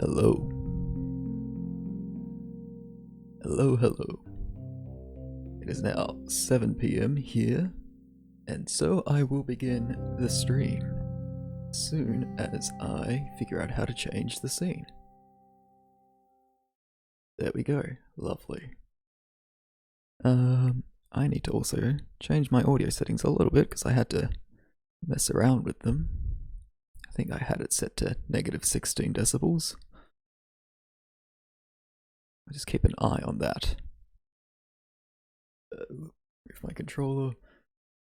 Hello. Hello, hello. It is now 7 PM here, and so I will begin the stream soon as I figure out how to change the scene. There we go. Lovely. I need to also change my audio settings a little bit because I had to mess around with them. I think I had it set to -16 decibels. I'll just keep an eye on that. Move my controller.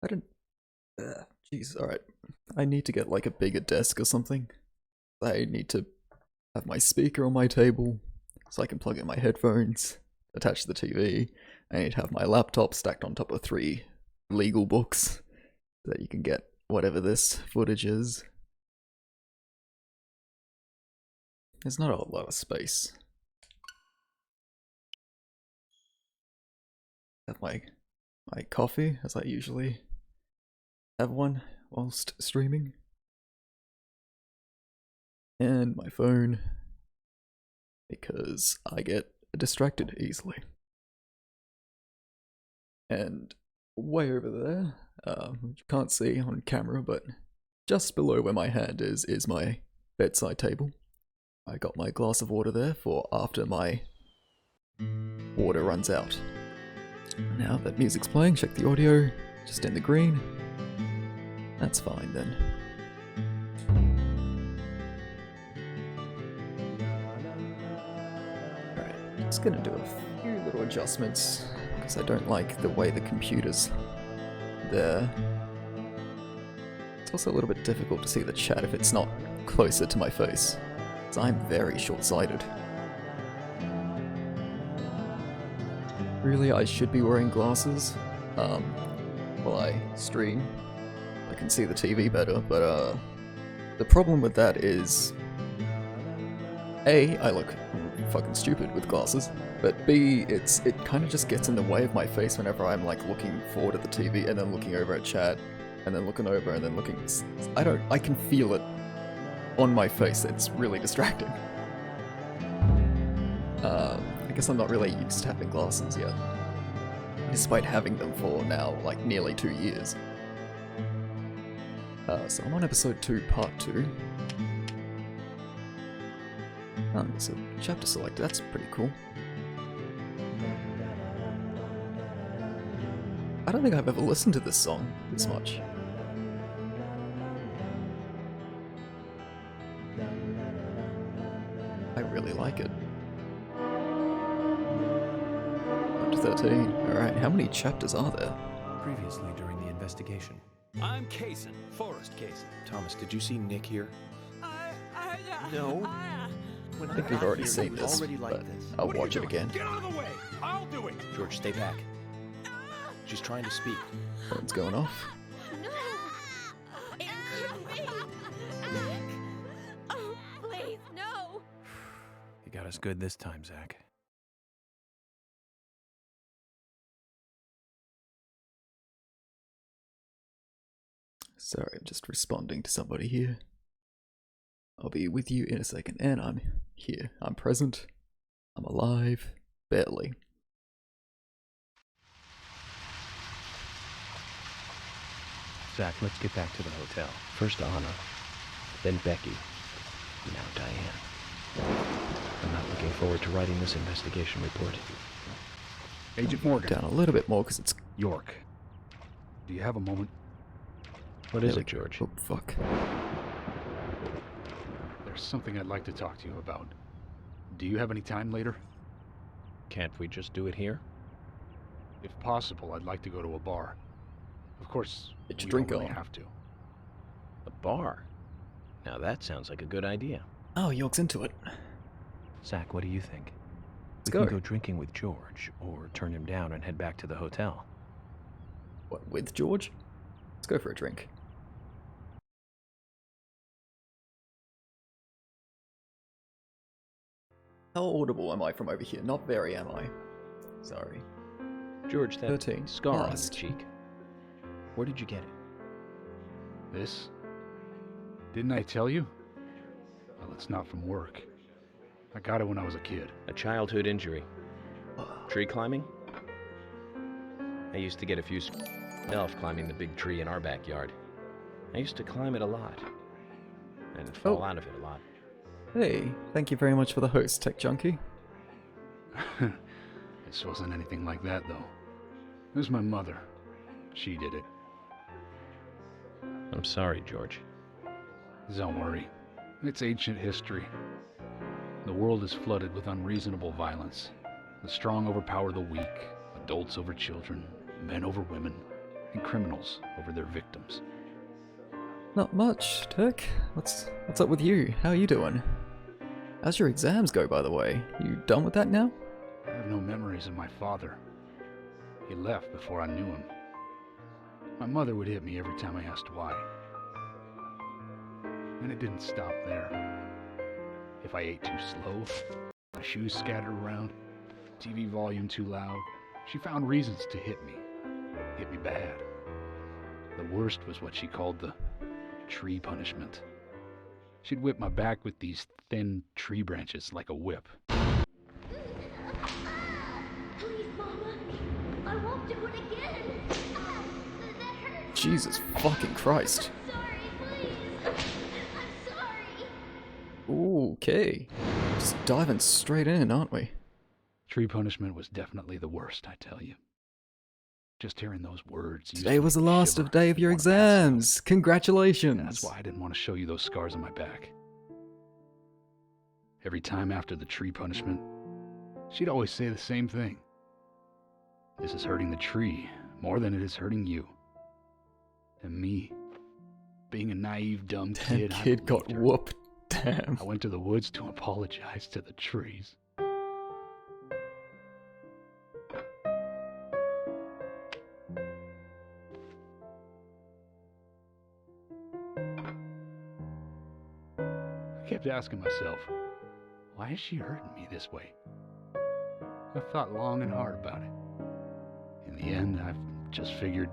I don't... Jeez, alright. I need to get like a bigger desk or something. I need to have my speaker on my table so I can plug in my headphones, attach to the TV. I need to have my laptop stacked on top of 3 legal books so that you can get whatever this footage is. There's not a lot of space. Have my coffee, as I usually have one whilst streaming. And my phone, because I get distracted easily. And way over there, which you can't see on camera, but just below where my hand is my bedside table. I got my glass of water there for after my water runs out. Now that music's playing, check the audio, just in the green. That's fine then. Alright, just gonna do a few little adjustments, because I don't like the way the computer's there. It's also a little bit difficult to see the chat if it's not closer to my face, because I'm very short-sighted. Really, I should be wearing glasses while I stream. I can see the TV better, but the problem with that is A, I look fucking stupid with glasses, but B, it kind of just gets in the way of my face whenever I'm like looking forward at the TV and then looking over at chat and then looking over and then looking. I can feel it on my face. It's really distracting. I guess I'm not really used to having glasses yet, despite having them for now like nearly 2 years. So I'm on episode 2, part 2. There's a chapter selector, that's pretty cool. I don't think I've ever listened to this song this much. I really like it. 13. Alright, how many chapters are there? Previously during the investigation. I'm Kaysen, Forrest Kaysen. Thomas, did you see Nick here? No. When I think we've already seen this, but I'll watch it again. Get out of the way! I'll do it! George, stay back. She's trying to speak. Phone's going off. No! It couldn't be! Nick! Oh, please, no! You got us good this time, Zach. Sorry, I'm just responding to somebody here. I'll be with you in a second, and I'm here. I'm present. I'm alive. Barely. Zach, let's get back to the hotel. First Anna, then Becky, now Diane. I'm not looking forward to writing this investigation report. Agent Morgan. Down a little bit more, because it's... York. Do you have a moment? What is it, George? Oh, fuck. There's something I'd like to talk to you about. Do you have any time later? Can't we just do it here? If possible, I'd like to go to a bar. Of course, Get your we drink don't really on. have to. A bar? Now that sounds like a good idea. Oh, York's into it. Zach, what do you think? Let's We go. can go drinking with George, or turn him down and head back to the hotel. What, with George? Let's go for a drink. How audible am I from over here? Not very, am I? Sorry. George, that 13. scar on your Lost. cheek. Where did you get it? This? Didn't I tell you? Well, it's not from work. I got it when I was a kid. A childhood injury. Tree climbing? I used to get a few myself climbing the big tree in our backyard. I used to climb it a lot. And fall out of it a lot. Hey, thank you very much for the host, Tech Junkie. This wasn't anything like that, though. It was my mother. She did it. I'm sorry, George. Don't worry. It's ancient history. The world is flooded with unreasonable violence. The strong overpower the weak, adults over children, men over women, and criminals over their victims. Not much, Tech. What's up with you? How are you doing? How's your exams go, by the way? You done with that now? I have no memories of my father. He left before I knew him. My mother would hit me every time I asked why. And it didn't stop there. If I ate too slow, my shoes scattered around, TV volume too loud, she found reasons to hit me. Hit me bad. The worst was what she called the tree punishment. She'd whip my back with these thin tree branches like a whip. Please, Mama. I won't do it again. That hurts. Jesus fucking Christ. I'm sorry, please. I'm sorry. Okay. Just diving straight in, aren't we? Tree punishment was definitely the worst, I tell you. Just hearing those words. Today was the last day of your exams. Congratulations. And that's why I didn't want to show you those scars on my back. Every time after the tree punishment, she'd always say the same thing. This is hurting the tree more than it is hurting you. And me, being a naive, dumb kid, That kid got her. whooped. Damn. I went to the woods to apologize to the trees. I kept asking myself, why is she hurting me this way? I thought long and hard about it. In the end, I've just figured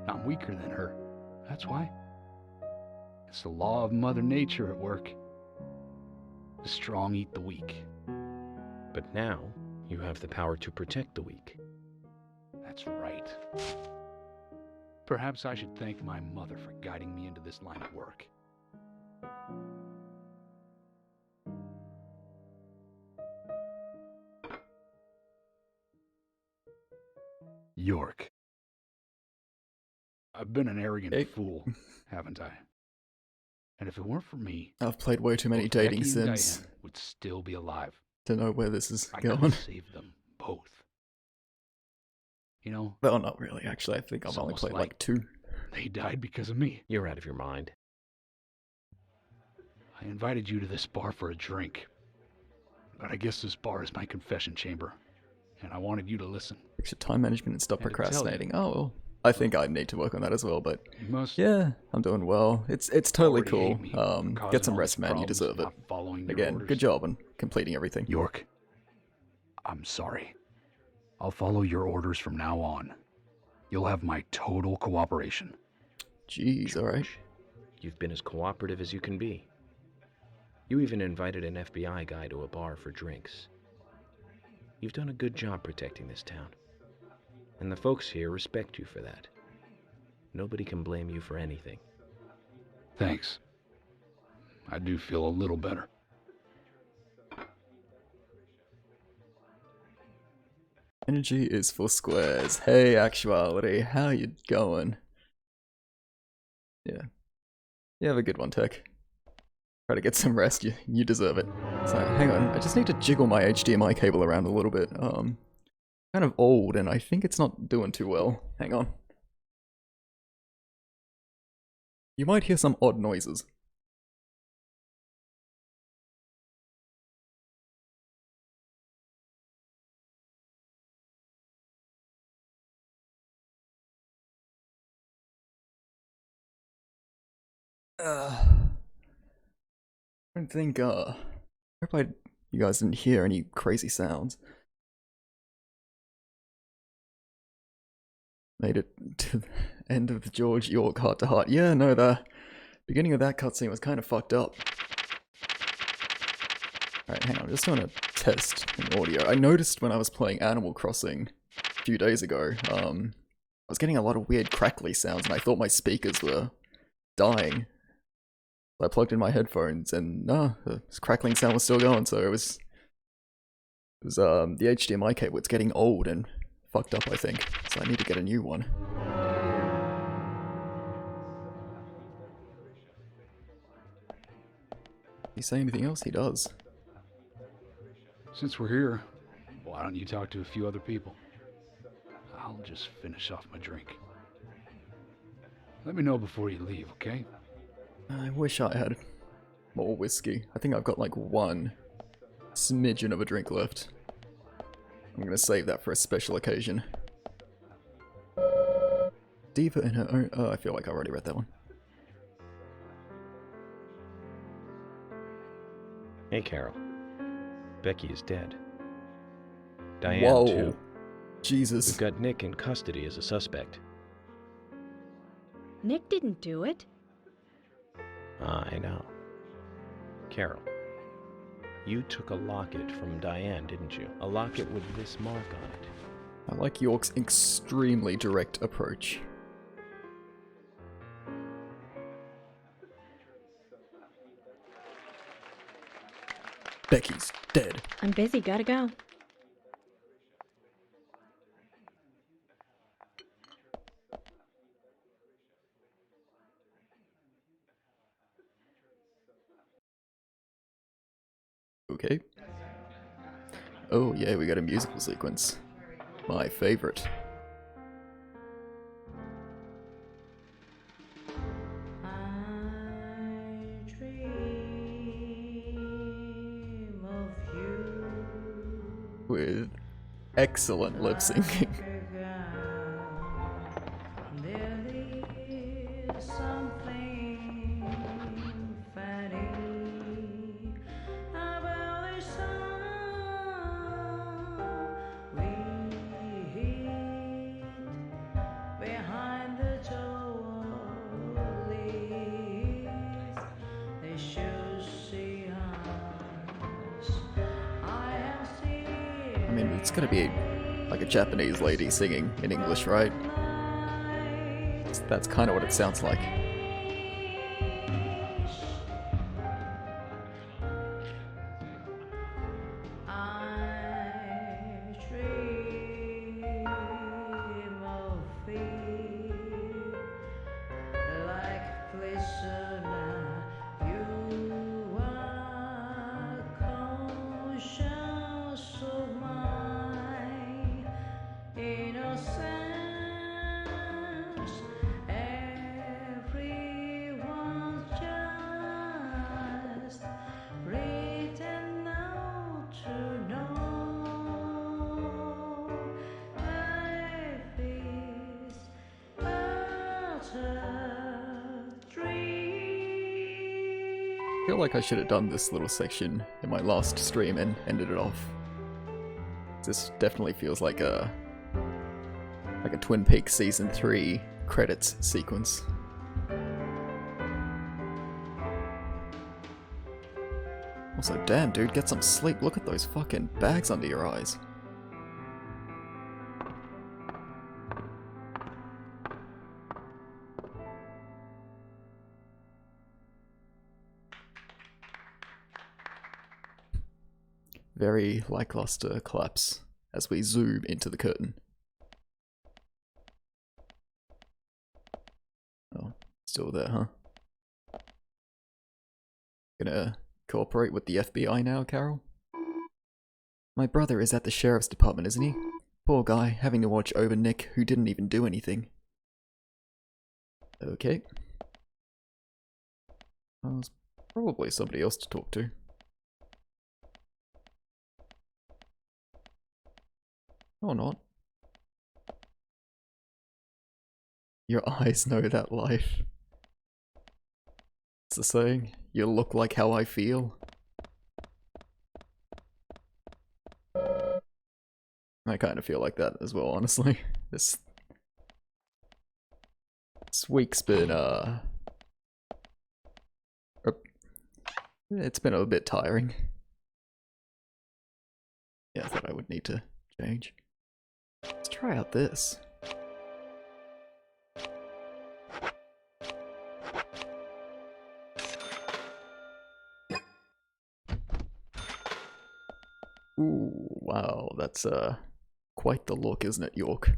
I'm weaker than her. That's why. It's the law of Mother Nature at work. The strong eat the weak. But now, you have the power to protect the weak. That's right. Perhaps I should thank my mother for guiding me into this line of work. York. I've been an arrogant Hey. fool, haven't I? And if it weren't for me, I've played way too many both dating Becky and sims Diane would still be alive. to know where this is I could going. have saved them both. You know, Well, not really, actually. I think I've It's only almost played like- like 2. they died because of me. You're out of your mind. I invited you to this bar for a drink. But I guess this bar is my confession chamber. And I wanted you to listen. Fix your time management and stop And to tell you. procrastinating. Oh, well. I think I need to work on that as well, but You must yeah, I'm doing well. It's totally already cool. hate me for causing Get some all rest, these man. You problems, deserve it. not following your Again, orders. good job on completing everything. York, I'm sorry. I'll follow your orders from now on. You'll have my total cooperation. Jeez, alright. You've been as cooperative as you can be. You even invited an FBI guy to a bar for drinks. You've done a good job protecting this town. And the folks here respect you for that. Nobody can blame you for anything. Thanks. I do feel a little better. Energy is for squares. Hey, actuality, how you going? Yeah. You have a good one, Tech. Try to get some rest, you deserve it. So, hang on, I just need to jiggle my HDMI cable around a little bit. Kind of old, and I think it's not doing too well. Hang on. You might hear some odd noises. I don't think, I hope you guys didn't hear any crazy sounds. Made it to the end of the George York heart to heart. Yeah, no, the beginning of that cutscene was kind of fucked up. Alright, hang on, I'm just doing a test in audio. I noticed when I was playing Animal Crossing a few days ago, I was getting a lot of weird crackly sounds and I thought my speakers were dying. I plugged in my headphones and no, the crackling sound was still going, so it was the HDMI cable, it's getting old and fucked up, I think, so I need to get a new one. He say anything else? He does. Since we're here, why don't you talk to a few other people? I'll just finish off my drink. Let me know before you leave, okay? I wish I had more whiskey. I think I've got like one smidgen of a drink left. I'm gonna save that for a special occasion. Diva in her own... Oh, I feel like I already read that one. Hey, Carol. Becky is dead. Diane, Whoa. too. Jesus. We've got Nick in custody as a suspect. Nick didn't do it. I know. Carol, you took a locket from Diane, didn't you? A locket with this mark on it. I like York's extremely direct approach. Becky's dead. I'm busy, gotta go. Okay. Oh yeah, we got a musical sequence. My favorite. With excellent lip syncing. I mean, it's gonna be like a Japanese lady singing in English, right? That's kind of what it sounds like. I feel like I should have done this little section in my last stream and ended it off. This definitely feels like a Twin Peaks Season 3 credits sequence. Also, damn dude, get some sleep. Look at those fucking bags under your eyes. Very lackluster claps as we zoom into the curtain. Oh, still there, huh? Gonna cooperate with the FBI now, Carol? My brother is at the sheriff's department, isn't he? Poor guy, having to watch over Nick, who didn't even do anything. Okay. Well, there's probably somebody else to talk to. Or not. Your eyes know that life. It's the saying, you look like how I feel. I kind of feel like that as well, honestly. This week's been, it's been a bit tiring. Yeah, I thought I would need to change. Let's try out this. Ooh, wow, that's quite the look, isn't it, York?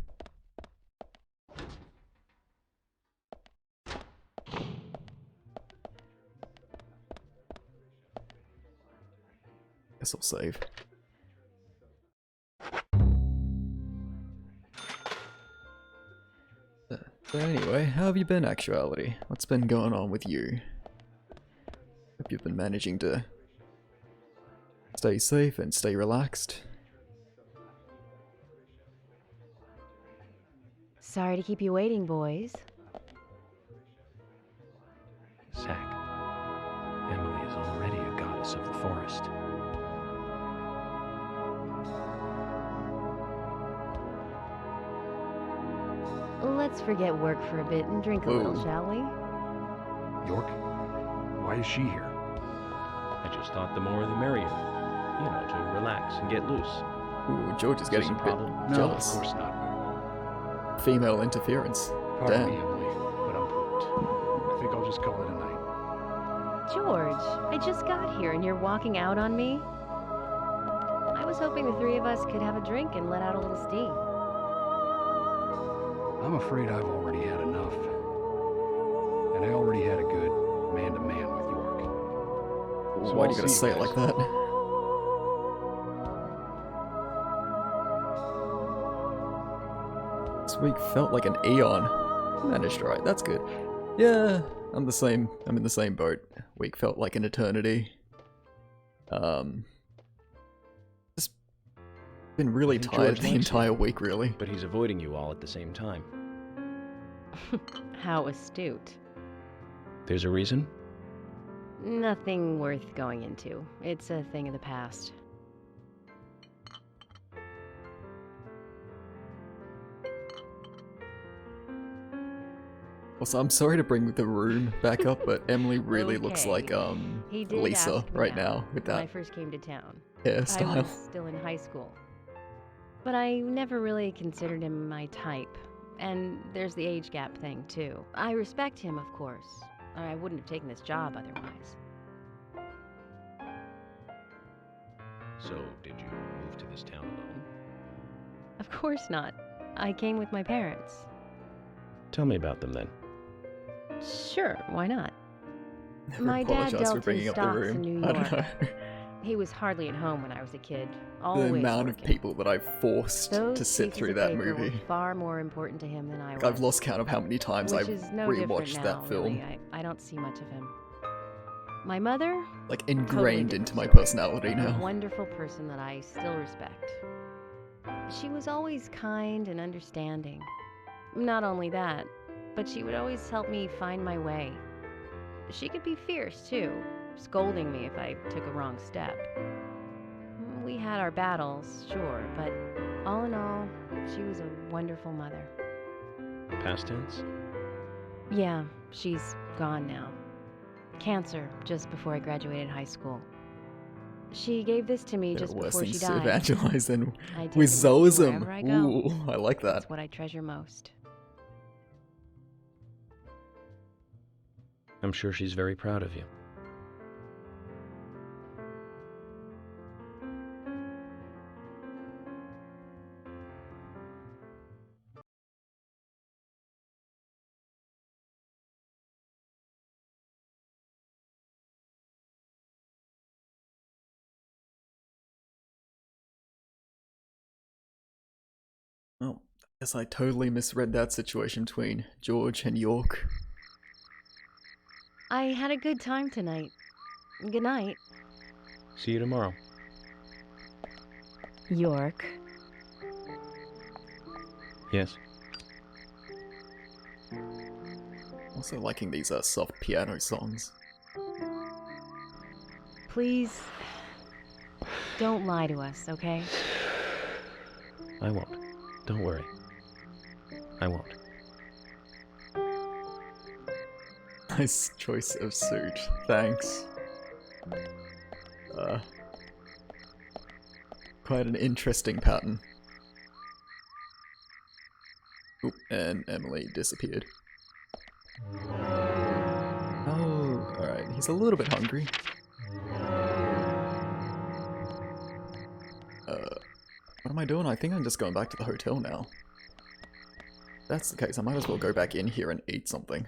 Guess I'll save. So anyway, how have you been, actuality? What's been going on with you? Hope you've been managing to stay safe and stay relaxed. Sorry to keep you waiting, boys. Zack, Emily is already a goddess of the forest. Let's forget work for a bit and drink a little, Whoa. shall we? York? Why is she here? I just thought the more the merrier. You know, to relax and get loose. Ooh, George is Is getting this a a bit problem? No, jealous. of course not. Female interference. Pardon Damn. me, Emily, but I'm pooped. I think I'll just call it a night. George, I just got here and you're walking out on me? I was hoping the three of us could have a drink and let out a little steam. I'm afraid I've already had enough. And I already had a good man-to-man with York. So Why I'll do you gotta see you say it like guys. that? This week felt like an eon. Managed right, that's good. Yeah, I'm the same. I'm in the same boat. Week felt like an eternity. Just been really I think tired George the likes you. entire week, really. But he's avoiding you all at the same time. How astute. There's a reason? Nothing worth going into. It's a thing of the past. Also, I'm sorry to bring the room back up, but Emily really looks like He did Lisa ask me right out now with when I that first came to town. I hairstyle. was still in high school. But I never really considered him my type. And there's the age gap thing, too. I respect him, of course. Or I wouldn't have taken this job otherwise. So, did you move to this town alone? Of course not. I came with my parents. Tell me about them then. Sure, why not? Never My dad apologize for dealt bringing in up the stocks room. in New I don't York. know. He was hardly at home when I was a kid. The Always amount of working. people that I've forced Those to sit pieces through of that paper movie. were far more important to him than I was. I've lost count of how many times Which I've is no different rewatched now, that film. Really. I don't see much of him. My mother, Like totally ingrained different into my story. personality A now. wonderful person that I still respect. She was always kind and understanding. Not only that, but she would always help me find my way. She could be fierce, too, scolding me if I took a wrong step. We had our battles, sure, but all in all, she was a wonderful mother. Past tense? Yeah, she's gone now. Cancer, just before I graduated high school. She gave this to me There are just worse before she things to died. evangelize than I take with it with me Zoism. wherever I go. Ooh, I like that. That's what I treasure most. I'm sure she's very proud of you. Oh, I guess I totally misread that situation between George and York. I had a good time tonight. Good night, See you tomorrow. York. Yes? Also liking these soft piano songs. Please, don't lie to us, okay? I won't. Don't worry. I won't. Nice choice of suit. Thanks. Quite an interesting pattern. Oop, and Emily disappeared. Oh, alright, he's a little bit hungry. What am I doing? I think I'm just going back to the hotel now. If that's the case, I might as well go back in here and eat something.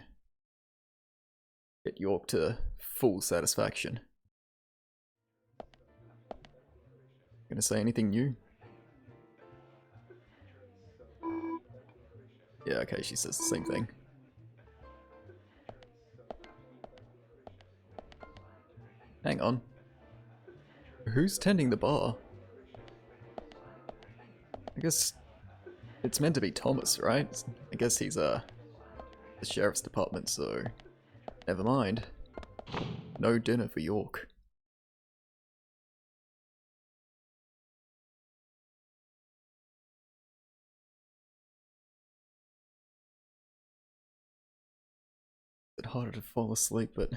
Get York to full satisfaction. Gonna say anything new? Yeah, okay, she says the same thing. Hang on. Who's tending the bar? I guess it's meant to be Thomas, right? I guess he's the sheriff's department, so never mind. No dinner for York. It's harder to fall asleep, but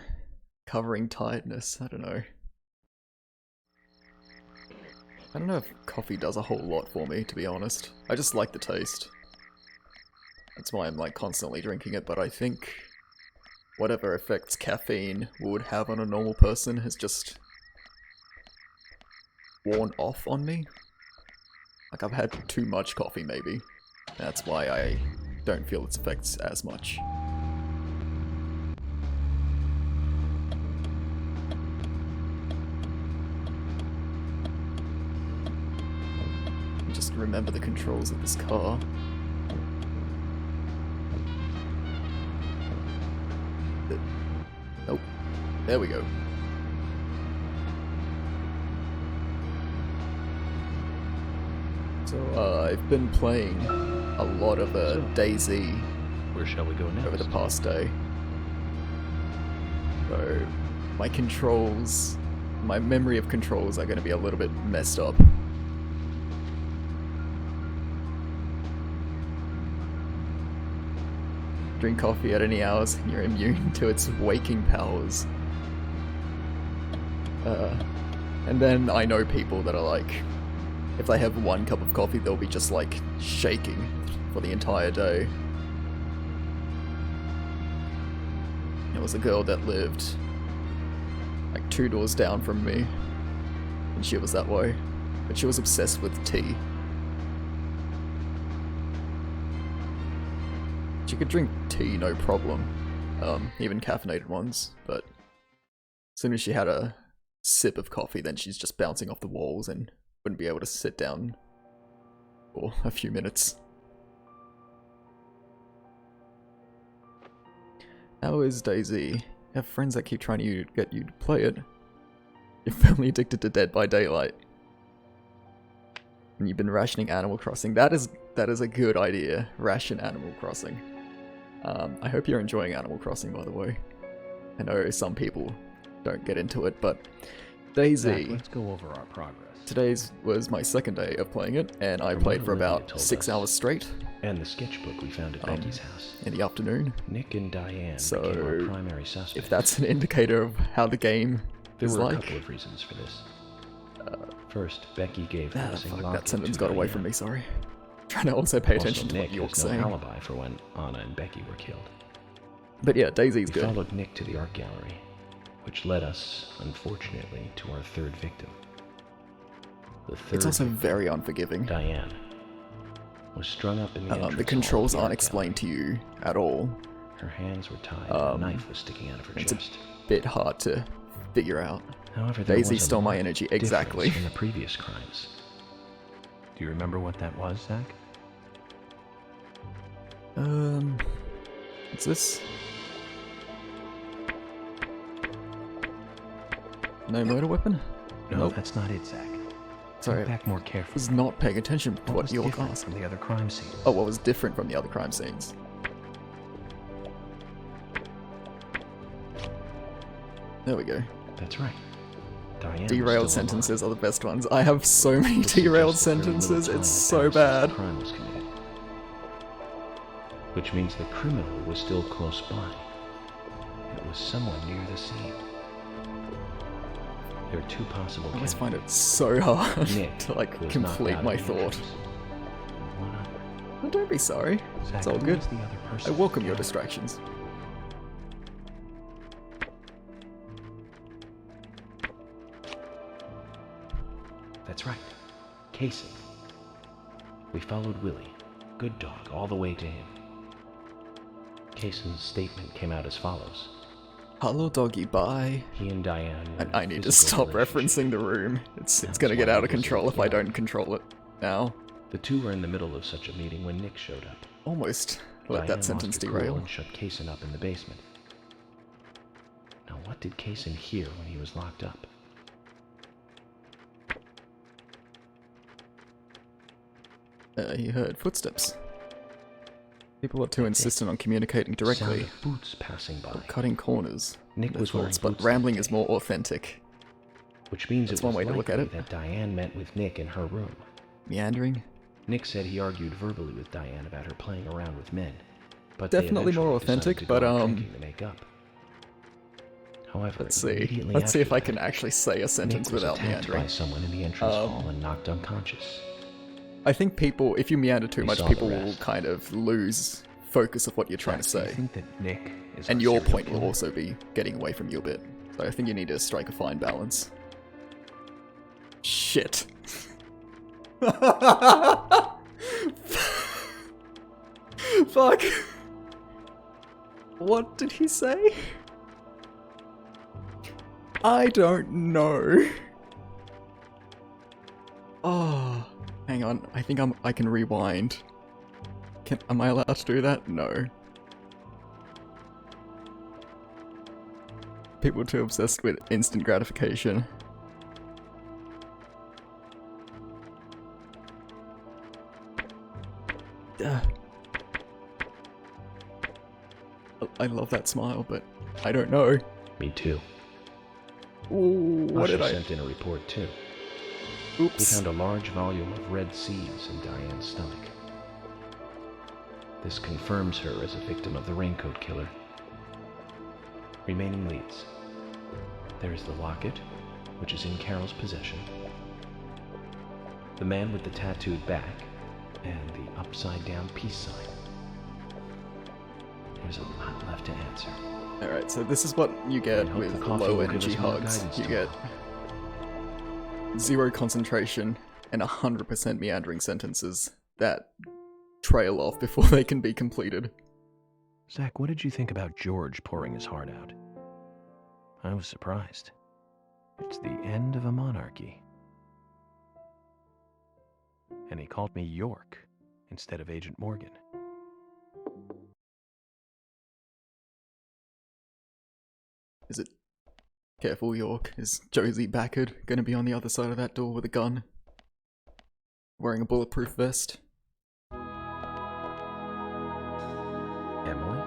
covering tiredness, I don't know. I don't know if coffee does a whole lot for me, to be honest. I just like the taste. That's why I'm like constantly drinking it, but I think whatever effects caffeine would have on a normal person has just worn off on me. Like I've had too much coffee maybe. That's why I don't feel its effects as much. Just remember the controls of this car. Nope. There we go. So, I've been playing a lot of DayZ Where shall we go next? over the past day. So, my controls, my memory of controls are going to be a little bit messed up. Drink coffee at any hours and you're immune to its waking powers. And then I know people that are like, if they have one cup of coffee, they'll be just like shaking for the entire day. There was a girl that lived like 2 doors down from me, and she was that way, but she was obsessed with tea. She could drink tea no problem, even caffeinated ones, but as soon as she had a sip of coffee, then she's just bouncing off the walls and wouldn't be able to sit down for a few minutes. How is DayZ? You have friends that keep trying to get you to play it. You're firmly addicted to Dead by Daylight. And you've been rationing Animal Crossing. That is a good idea. Ration Animal Crossing. I hope you're enjoying Animal Crossing, by the way. I know some people don't get into it, but DayZ. Zach, let's go over our progress. Today's was my second day of playing it, and I played for about 6 hours straight. And the sketchbook we found at Becky's house. In the afternoon. Nick and Diane So, became our primary suspects. If that's an indicator of how the game There is were like. a couple of reasons for this. First, Becky gave the missing Fuck, locket that sentence to got away Diane. from me, sorry. Trying to also pay attention to Nick what York's has no saying. alibi for when Anna and Becky were killed. But yeah, DayZ's We good. followed Nick to the art gallery, which led us, unfortunately, to our third victim. The third It's also victim, very unforgiving. Diane, was strung up in the entrance The hall controls of the aren't art explained to you at all. gallery. Her hands were tied, and a knife was sticking out of her it's a chest. Bit hard to figure out. However, there DayZ was a stole my marked energy, difference exactly. from the previous crimes. Do you remember what that was, Zach? What's this? No murder weapon? No, Nope. that's not it, Zach. Sorry, Look I back more carefully. was not paying attention to What what was York different asked. from the other crime scenes? Oh, what was different from the other crime scenes? There we go. That's right. Diane was Derailed still sentences alive. are the best ones. I have so many This is derailed just the third little sentences, time it's that so passed since bad. the crime was committed. Which means the criminal was still close by. It was someone near the scene. There are two possible I always find candidates. it so hard Nick, to like who was knocked complete out my of the thought. Avengers. One other. Well, don't be sorry. Zach, It's all who good. was the other I person? welcome your distractions. That's right. Kaysen. We followed Willie, good dog, all the way to him. Kaysen's statement came out as follows. Hello, doggy, bye. He and Diane were And I need to physical stop relationship. referencing the room. It's That's gonna get why out he of was control if I yelling. don't control it now. The two were in the middle of such a meeting when Nick showed up. Almost let Diane that sentence lost her cool derail. and shut Kaysen up in the basement. Now, what did Kaysen hear when he was locked up? He heard footsteps. People are too insistent on communicating directly, Sound of boots passing by, cutting corners. Nick There's was wearing thoughts, but boots rambling that is day. more authentic. which means That's it was one way to look at likely it. that Diane met with Nick in her room. Meandering? Nick said he argued verbally with Diane about her playing around with men, but Definitely they more eventually authentic, decided to go but, out drinking to make up. However, Let's see. immediately Let's see if after I that, can actually say a sentence Nick was without attacked by meandering. someone in the entrance hall and knocked unconscious. I think people, if you meander too We much, saw the people will rest. kind of lose focus of what you're trying to Do you say. think that Nick is And our your serial point will killer? also be getting away from you a bit. So I think you need to strike a fine balance. Shit. Fuck. What did he say? I don't know. Oh, hang on. I think I can rewind. Am I allowed to do that? No. People are too obsessed with instant gratification. I love that smile, but I don't know. Me too. Ooh, what Usher did I? sent in a report too. He Oops. found a large volume of red seeds in Diane's stomach. This confirms her as a victim of the Raincoat Killer. Remaining leads. There is the locket, which is in Carol's possession, the man with the tattooed back, and the upside-down peace sign. There's a lot left to answer. Alright, so this is what you get And hope with the coffee low will give energy us more hugs. guidance You get zero concentration and 100% meandering sentences that trail off before they can be completed. Zach, what did you think about George pouring his heart out? I was surprised. It's the end of a monarchy. And he called me York instead of Agent Morgan. Is it... Careful, York. Is Josie Backard gonna be on the other side of that door with a gun? Wearing a bulletproof vest? Emily?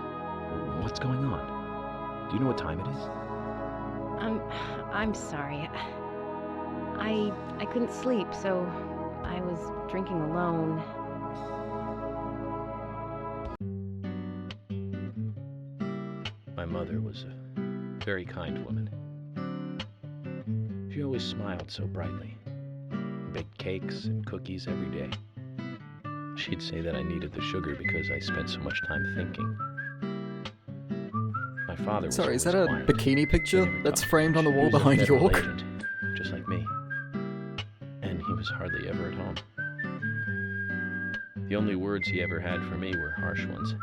What's going on? Do you know what time it is? I'm sorry. I couldn't sleep, so I was drinking alone. My mother was a very kind woman. She always smiled so brightly. Baked cakes and cookies every day. She'd say that I needed the sugar because I spent so much time thinking. My father was Sorry, is that always a quiet. bikini He picture never that's talked framed on the much. wall He was a behind federal York? agent, just like me. And he was hardly ever at home. The only words he ever had for me were harsh ones.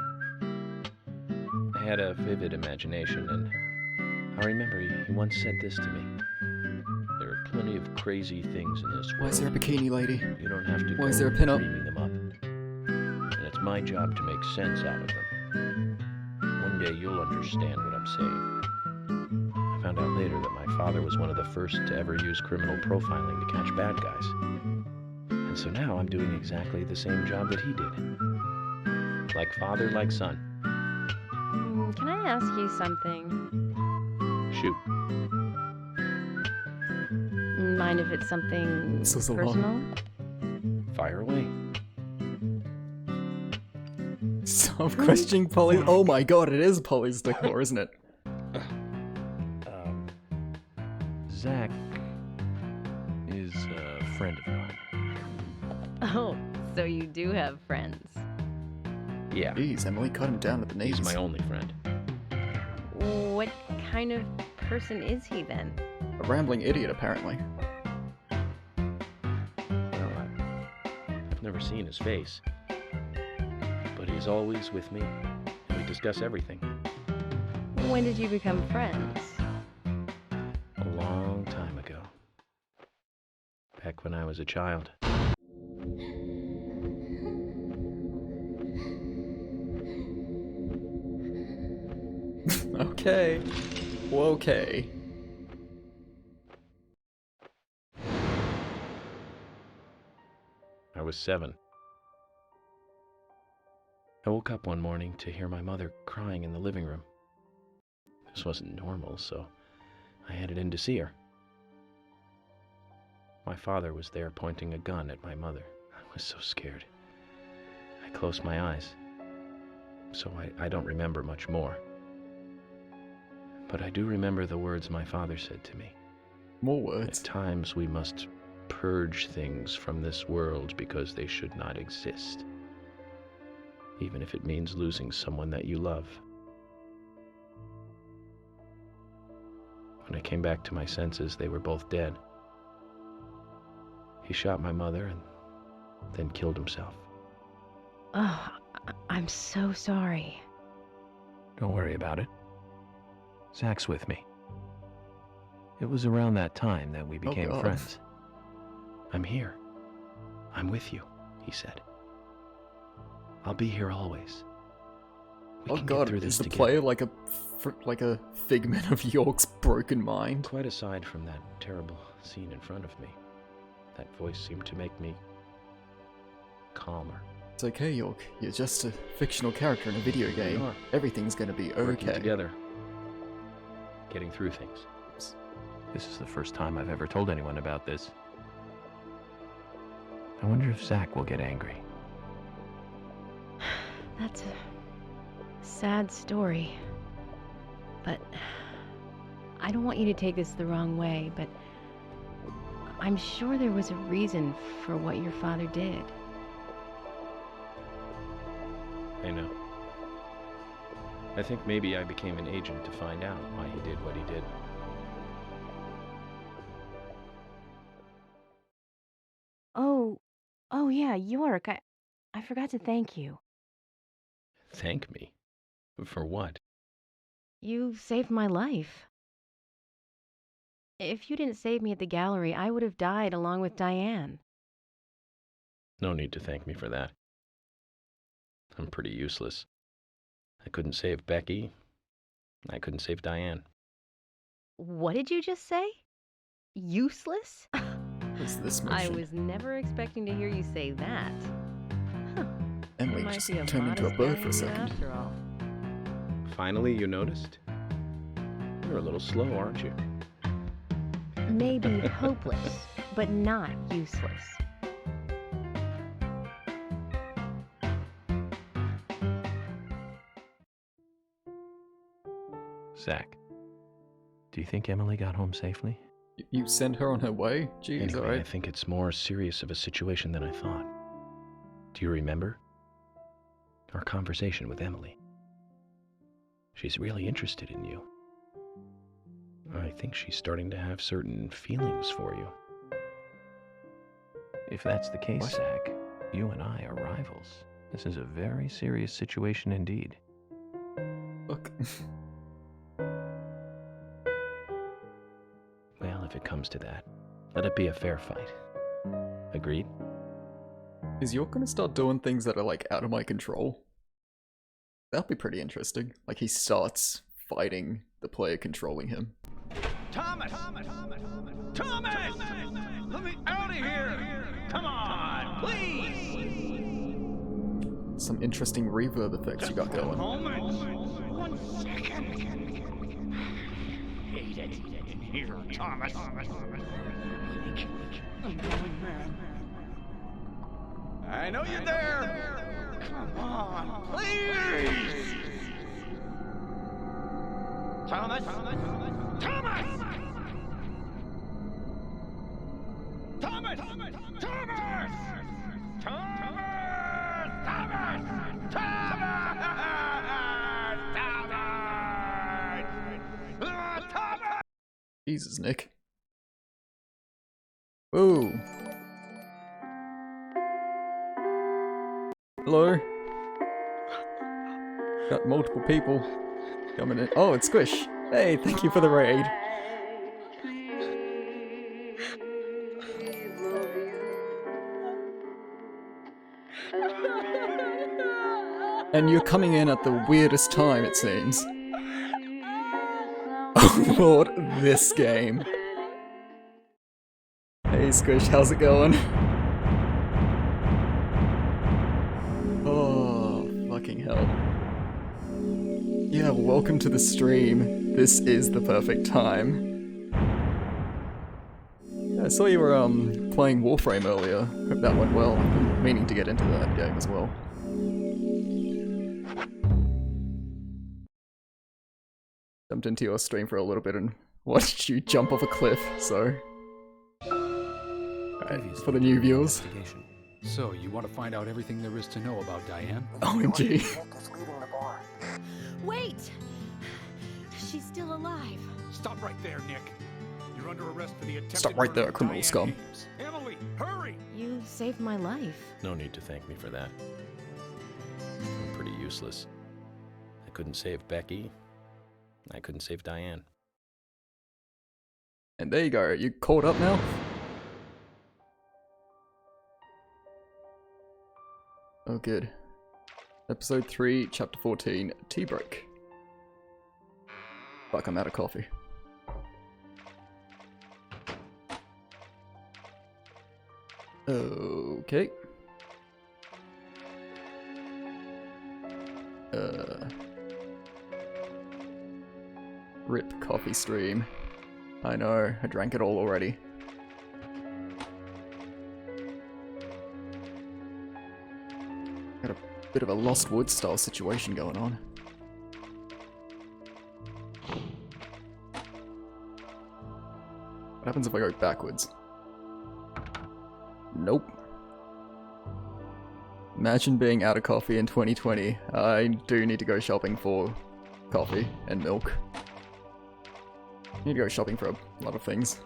I had a vivid imagination, and I remember he once said this to me. There are plenty of crazy things in this world. Why is there a bikini lady? You don't have to Why go is there a pinup? dreaming them up. And it's my job to make sense out of them. One day you'll understand what I'm saying. I found out later that my father was one of the first to ever use criminal profiling to catch bad guys. And so now I'm doing exactly the same job that he did. Like father, like son. Can I ask you something? Shoot. Mind if it's something This was a lot. personal? Fire away. Stop questioning Polly. Oh my god, it is Polly's decor, isn't it? Zach, friend of mine. Oh, so you do have friends. Yeah, Jeez, Emily, cut him down at the knees. he's my only friend. What kind of person is he then? A rambling idiot, apparently. Well, I've never seen his face. But he's always with me, and we discuss everything. When did you become friends? A long time ago. Back when I was a child. Okay. Well, okay. I was 7. I woke up one morning to hear my mother crying in the living room. This wasn't normal, so I headed in to see her. My father was there pointing a gun at my mother. I was so scared. I closed my eyes, so I don't remember much more. But I do remember the words my father said to me. More At words. times we must purge things from this world because they should not exist, even if it means losing someone that you love. When I came back to my senses, they were both dead. He shot my mother and then killed himself. Oh, I'm so sorry. Don't worry about it. Zach's with me. It was around that time that we became God. friends. I'm here. I'm with you, he said. I'll be here always. We Oh can get god, through is this the together. player like a figment of York's broken mind? Quite aside from that terrible scene in front of me, that voice seemed to make me calmer. It's okay, York. You're just a fictional character in a video game. are. Everything's gonna be Working okay. together, getting through things. This is the first time I've ever told anyone about this. I wonder if Zach will get angry. That's a sad story. But I don't want you to take this the wrong way, but I'm sure there was a reason for what your father did. I know. I think maybe I became an agent to find out why he did what he did. Oh yeah, York, I forgot to thank you. Thank me? For what? You saved my life. If you didn't save me at the gallery, I would have died along with Diane. No need to thank me for that. I'm pretty useless. I couldn't save Becky. I couldn't save Diane. What did you just say? Useless? What's this I mission? was never expecting to hear you say that. Huh. You Emily might just be a turned into a modest bird young for a man second. after all. Finally, you noticed? You're a little slow, aren't you? Maybe hopeless, but not useless. Zach, do you think Emily got home safely? You send her on her way? Jeez, Anyway, I alright. think it's more serious of a situation than I thought. Do you remember? Our conversation with Emily. She's really interested in you. I think she's starting to have certain feelings for you. If that's the case, What? Zach, you and I are rivals. This is a very serious situation indeed. Look. Well, if it comes to that, let it be a fair fight. Agreed? Is York gonna start doing things that are like out of my control? That'll be pretty interesting. Like he starts fighting the player controlling him. Thomas! Thomas! Let me out of here! Come on, please! Some interesting reverb effects you got going. Moment! 1 second! Hate it in here, Thomas. I'm going mad. I know you're there! Come on, please! Thomas! Thomas! Thomas! Jesus, Nick. Whoa. Hello? Got multiple people coming in. Oh, it's Squish. Hey, thank you for the raid. And you're coming in at the weirdest time, it seems. Oh lord, this game. Hey Squish, how's it going? Oh, fucking hell. Yeah, welcome to the stream. This is the perfect time. Yeah, I saw you were playing Warframe earlier. Hope that went well. I've been meaning to get into that game as well. Jumped into your stream for a little bit and watched you jump off a cliff, so... Alright, for the new viewers. So, you want to find out everything there is to know about Diane? OMG. Wait! She's still alive. Stop right there, Nick. You're under arrest for the attempted Stop right there, murder of criminal Diane scum. Ames. Emily, hurry! You saved my life. No need to thank me for that. I'm pretty useless. I couldn't save Becky. I couldn't save Diane. And there you go, you caught up now? Oh good. Episode 3, Chapter 14, Tea Break. Fuck, I'm out of coffee. Okay. Rip coffee stream. I know, I drank it all already. Got a bit of a Lost Woods style situation going on. What happens if I go backwards? Nope. Imagine being out of coffee in 2020. I do need to go shopping for coffee and milk. Need to go shopping for a lot of things.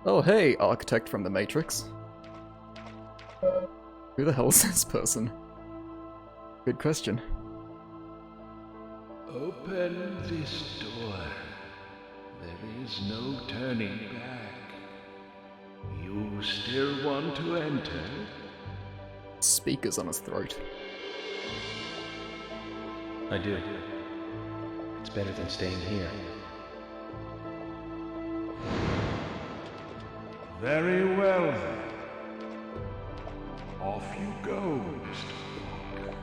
Oh hey, architect from the Matrix. Who the hell is this person? Good question. Open this door. There is no turning back. You still want to enter? Speakers on his throat. I do. It's better than staying here. Very well then. Off you go, Mr. Parker.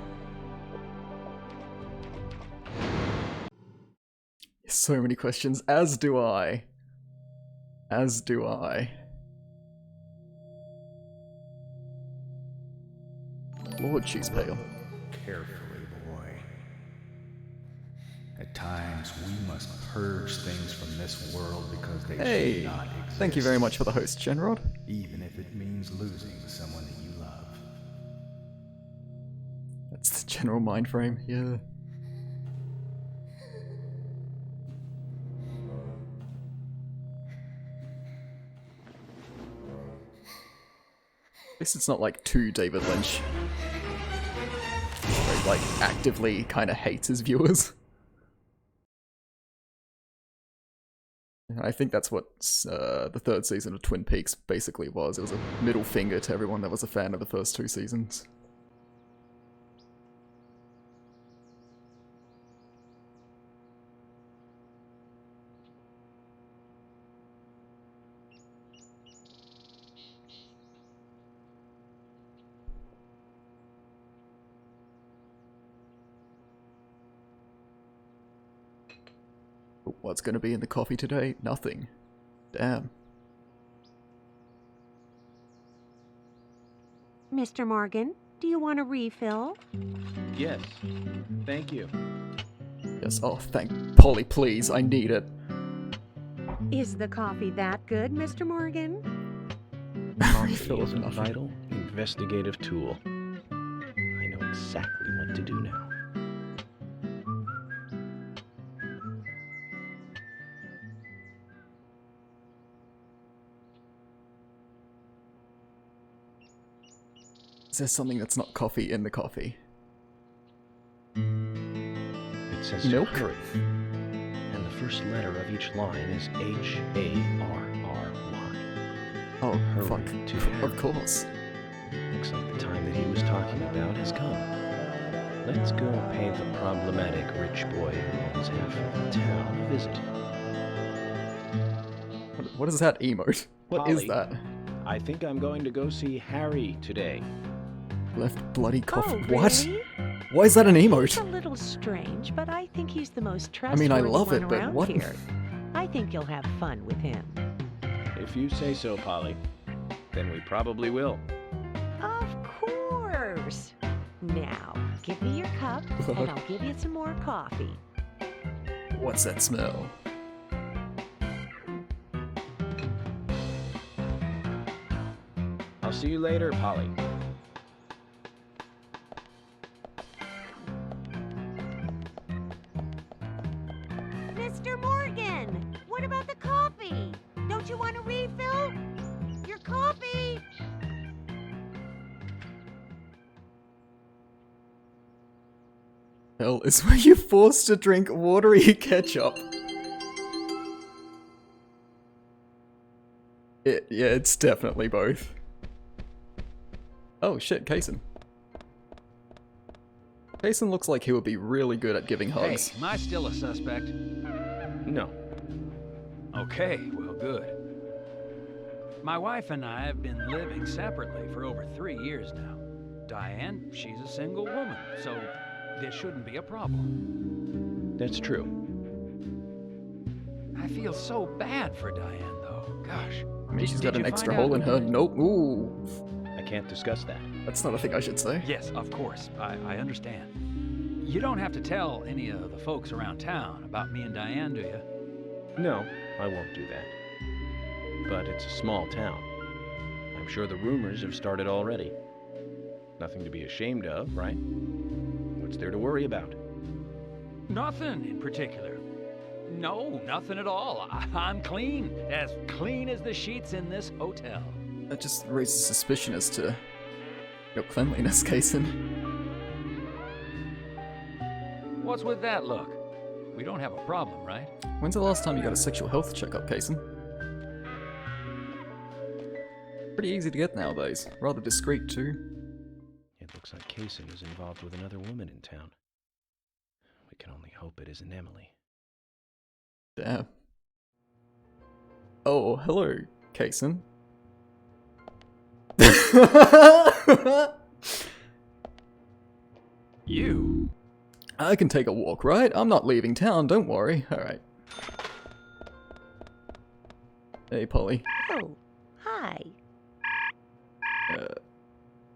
So many questions, as do I. As do I. Lord Cheesepale. Carefully, boy. At times, we must purge things from this world because they Hey, should not exist. thank you very much for the host, Genrod. Even if it means losing someone that you love. That's the general mind frame, yeah. At least it's not like too David Lynch. Where he, like, actively kind of hates his viewers. I think that's what the third season of Twin Peaks basically was. It was a middle finger to everyone that was a fan of the first two seasons. What's gonna be in the coffee today? Nothing. Damn. Mr. Morgan, do you want a refill? Yes. Thank you. Yes, oh, thank Polly, please, I need it. Is the coffee that good, Mr. Morgan? Coffee is a vital investigative tool. I know exactly what to do now. Is there something that's not coffee in the coffee? It says Milk? to hurry. And the first letter of each line is H-A-R-R-Y. Oh, Hurry fuck. to Of Harry. course. Looks like the time that he was talking about has come. Let's go pay the problematic rich boy who owns half of the town a visit. What is that emote? What is Polly. that? I think I'm going to go see Harry today. Left bloody coffee. Oh, What? really? Why is that an He's emote? a little strange, but I think he's the most I trustworthy mean, I love one it, but around what? here. I think you'll have fun with him. If you say so, Polly, then we probably will. Of course. Now, give me your cup, and I'll give you some more coffee. What's that smell? I'll see you later, Polly. Mr. Morgan, what about the coffee? Don't you want a refill? Your coffee! Hell is where you're forced to drink watery ketchup. Yeah, it's definitely both. Oh shit, Kaysen. Kaysen looks like he would be really good at giving Hey, hugs. am I still a suspect? No. Okay, well, good. My wife and I have been living separately for over 3 years now. Diane, she's a single woman, so this shouldn't be a problem. That's true. I feel so bad for Diane, though. Gosh. I mean, she's Did got an you extra find hole out in who her. did it? Nope. Ooh. I can't discuss that. That's not a thing I should say. Yes, of course. I understand. You don't have to tell any of the folks around town about me and Diane, do you? No, I won't do that. But it's a small town. I'm sure the rumors have started already. Nothing to be ashamed of, right? What's there to worry about? Nothing in particular. No, nothing at all. I'm clean as the sheets in this hotel. That just raises suspicion as to your cleanliness, Kaysen. What's with that look? We don't have a problem, right? When's the last time you got a sexual health checkup, Kaysen? Pretty easy to get nowadays. Rather discreet, too. It looks like Kaysen is involved with another woman in town. We can only hope it isn't Emily. Damn. Oh, hello, Kaysen. You? I can take a walk, right? I'm not leaving town, don't worry. Alright. Hey, Polly. Oh, hi.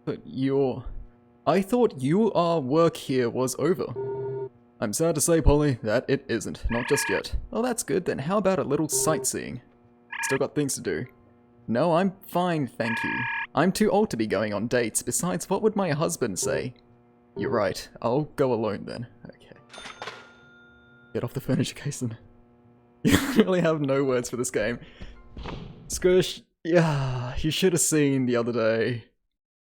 But I thought your work here was over. I'm sad to say, Polly, that it isn't. Not just yet. Oh, that's good. Then how about a little sightseeing? Still got things to do. No, I'm fine, thank you. I'm too old to be going on dates. Besides, what would my husband say? You're right. I'll go alone then. Okay. Get off the furniture, Kaysen. You really have no words for this game. Squish, yeah, you should have seen the other day.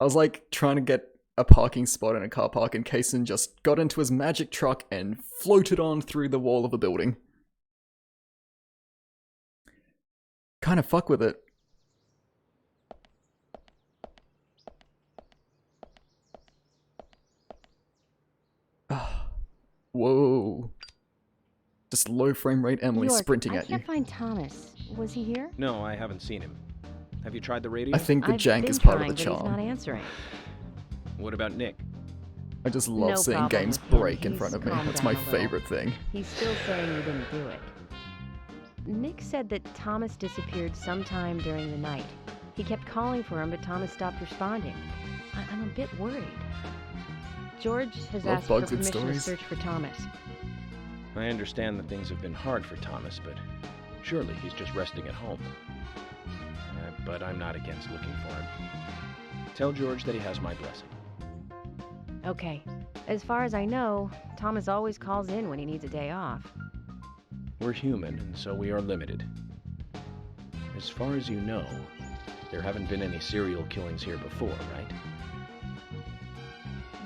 I was like trying to get a parking spot in a car park and Kaysen just got into his magic truck and floated on through the wall of a building. Kinda fuck with it. Whoa. Just low frame rate Emily York, sprinting I at you. can't find Thomas. Was he here? No, I haven't seen him. Have you tried the radio? I think the I've jank been is part of trying, the but he's not charm. answering. What about Nick? I just love No seeing problem games with him. break in He's front of me. calmed That's down my a little. favorite thing. He's still saying you didn't do it. Nick said that Thomas disappeared sometime during the night. He kept calling for him, but Thomas stopped responding. I'm a bit worried. George has Love asked for bugs and permission to stories. search for Thomas. I understand that things have been hard for Thomas, but surely he's just resting at home. but I'm not against looking for him. Tell George that he has my blessing. Okay. As far as I know, Thomas always calls in when he needs a day off. We're human, and so we are limited. As far as you know, there haven't been any serial killings here before, right?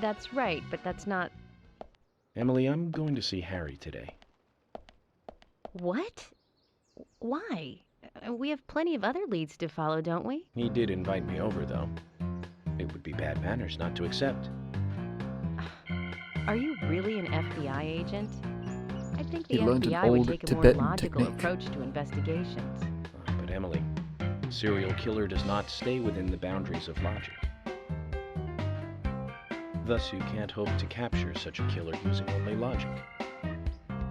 That's right, but that's not... Emily, I'm going to see Harry today. What? Why? We have plenty of other leads to follow, don't we? He did invite me over, though. It would be bad manners not to accept. Are you really an FBI agent? I think the He learned an FBI would old take a Tibetan more logical technique. approach to investigations. But Emily, a serial killer does not stay within the boundaries of logic. Thus, you can't hope to capture such a killer using only logic.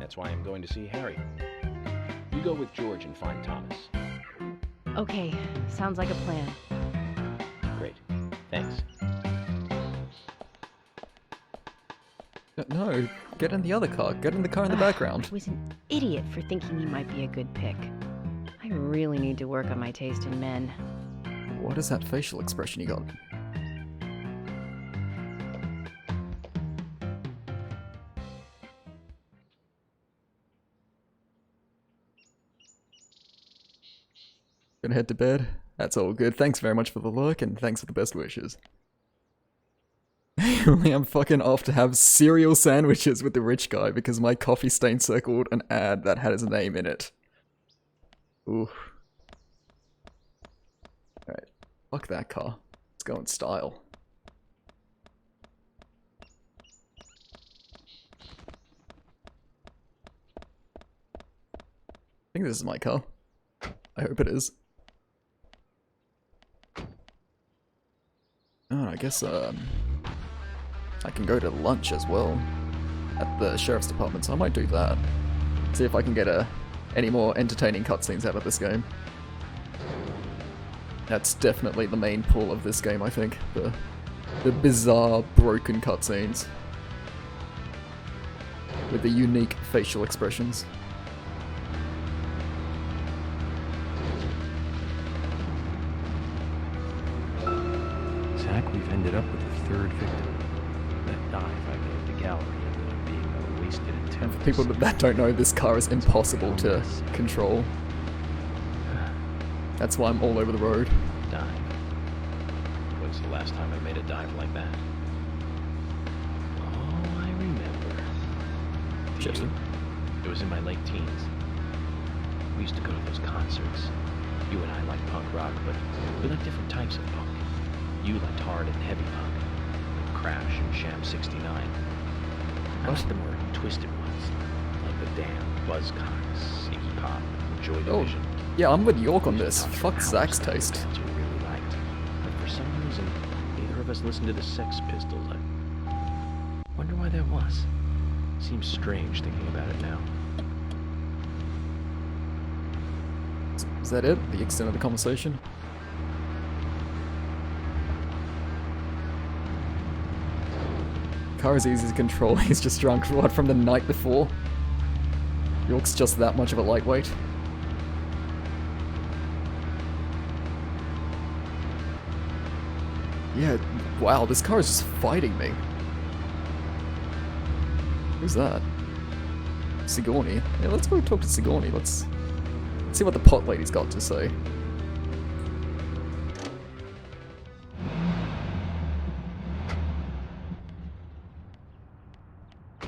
That's why I'm going to see Harry. You go with George and find Thomas. Okay, sounds like a plan. Great. Thanks. No, get in the other car. Get in the car in the background. I was an idiot for thinking you might be a good pick. I really need to work on my taste in men. What is that facial expression you got? Gonna head to bed? That's all good. Thanks very much for the look, and thanks for the best wishes. I'm fucking off to have cereal sandwiches with the rich guy because my coffee stain circled an ad that had his name in it. Ooh. Alright. Fuck that car. Let's go in style. I think this is my car. I hope it is. Oh, I guess, I can go to lunch as well at the sheriff's department, so I might do that. See if I can get any more entertaining cutscenes out of this game. That's definitely the main pull of this game, I think. The bizarre, broken cutscenes. With the unique facial expressions. Zach, we've ended up with a third victim. That dive I made at the gallery ended up being a wasted attempt. And for people that don't know, this car is impossible to control. That's why I'm all over the road. Dive. When's the last time I made a dive like that? Oh, I remember. Chipson. It was in my late teens. We used to go to those concerts. You and I liked punk rock, but we liked different types of punk. You liked hard and heavy punk, like Crash and Sham 69. Most of them were twisted ones, like the Damned, Buzzcocks, Iggy Pop, and Joy Division. Yeah, I'm with York on this. Fuck Zach's taste. Bands we really liked. But for some reason, neither of us listened to the Sex Pistols. I wonder why that was. Seems strange thinking about it now. Is that it? The extent of the conversation? Car is easy to control. He's just drunk. What, from the night before? York's just that much of a lightweight. Yeah, wow, this car is just fighting me. Who's that? Sigourney. Yeah, let's go talk to Sigourney. Let's see what the pot lady's got to say.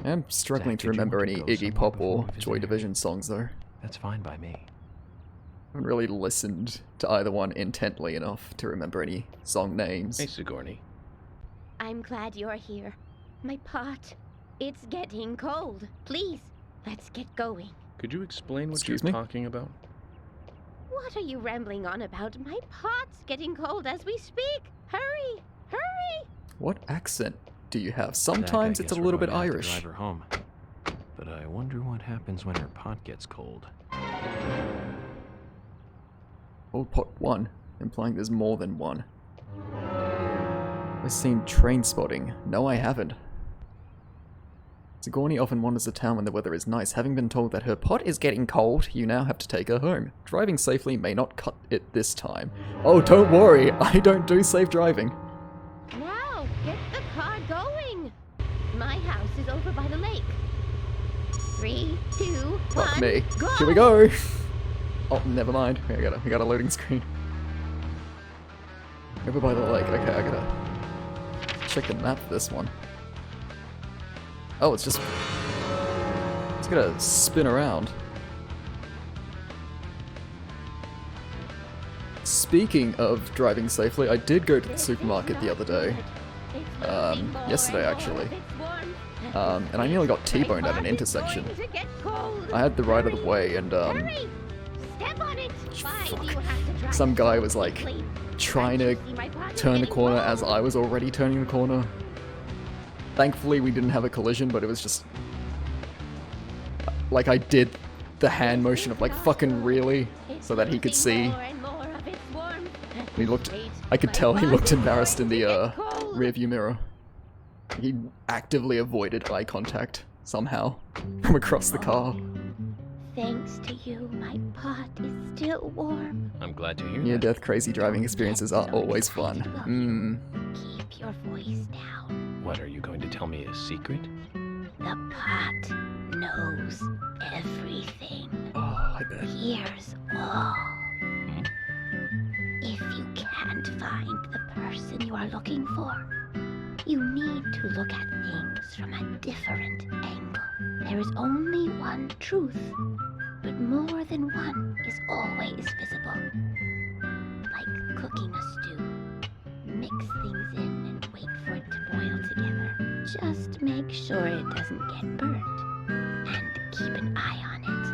I'm struggling Zach, to did you remember want to any go Iggy somewhere Pop before or we visit Joy Harry? Division songs though. That's fine by me. I haven't really listened to either one intently enough to remember any song names. Hey, Sigourney. I'm glad you're here. My pot. It's getting cold. Please, let's get going. Could you explain what Excuse you're me? talking about? What are you rambling on about? My pot's getting cold as we speak. Hurry! Hurry! What accent do you have? Zach, I Sometimes it's a guess we're little bit going to have to Irish. drive her home. But I wonder what happens when her pot gets cold. Old pot 1, implying there's more than one. I've seen Train Spotting. No, I haven't. Sigourney often wanders the town when the weather is nice. Having been told that her pot is getting cold, you now have to take her home. Driving safely may not cut it this time. Oh, don't worry, I don't do safe driving. Now, get the car going. My house is over by the lake. 3, 2, 1, Fuck me. go! Here we go! Oh, never mind. We got a loading screen. Over by the lake. Okay, I gotta check the map for this one. Oh, it's gonna spin around. Speaking of driving safely, I did go to the supermarket the other day. Yesterday actually. And I nearly got T-boned at an intersection. I had the right of the way and fuck. Some guy was like trying to turn the corner as I was already turning the corner. Thankfully we didn't have a collision, but it was just like I did the hand motion of like fucking really so that he could see. He looked, I could tell he looked embarrassed in the rearview mirror. He actively avoided eye contact somehow from across the car. Thanks to you, my pot is still warm. I'm glad to hear that. Near-death crazy driving experiences are always fun. Keep your voice down. What, are you going to tell me a secret? The pot knows everything. Oh, I bet. Hears all. If you can't find the person you are looking for, you need to look at things from a different angle. There is only one truth, but more than one is always visible. Like cooking a stew. Mix things in and wait for it to boil together. Just make sure it doesn't get burnt. And keep an eye on it.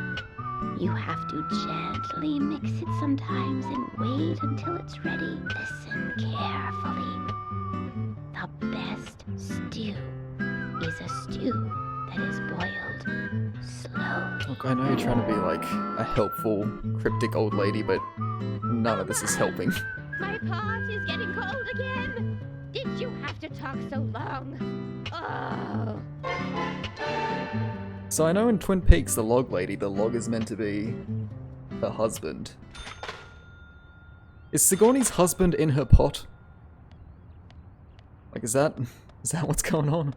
You have to gently mix it sometimes and wait until it's ready. Listen carefully. The best stew is a stew that is boiled slowly. Look, I know you're trying to be like a helpful, cryptic old lady, but none of this is helping. My pot is getting cold again. Did you have to talk so long? Oh. So I know in Twin Peaks, the log lady, the log is meant to be her husband. Is Sigourney's husband in her pot? Like, is that what's going on?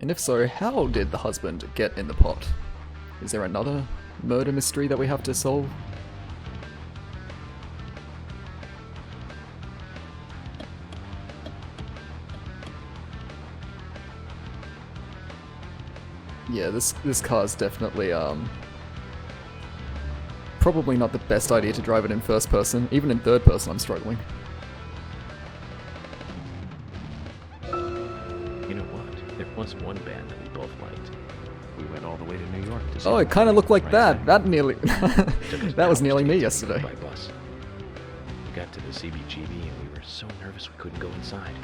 And if so, how did the husband get in the pot? Is there another murder mystery that we have to solve? Yeah, this car's definitely, probably not the best idea to drive it in first person. Even in third person, I'm struggling. You know what? There was one band that we both liked. We went all the way to New York to see Oh, it kind of looked like that. That nearly... that was nearly me yesterday. By bus. We got to the CBGB and we were so nervous we couldn't go inside.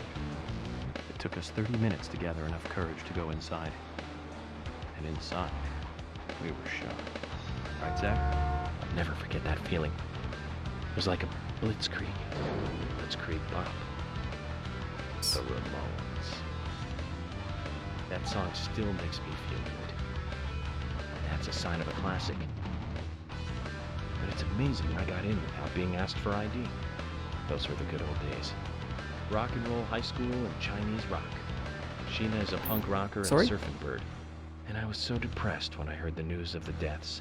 It took us 30 minutes to gather enough courage to go inside. And inside, we were shocked. Right, Zach? I'll never forget that feeling. It was like a blitzkrieg. Blitzkrieg pop. The Ramones. That song still makes me feel good. That's a sign of a classic. But it's amazing I got in without being asked for ID. Those were the good old days. Rock and roll high school and Chinese rock. Sheena is a punk rocker and surfing bird. And I was so depressed when I heard the news of the deaths.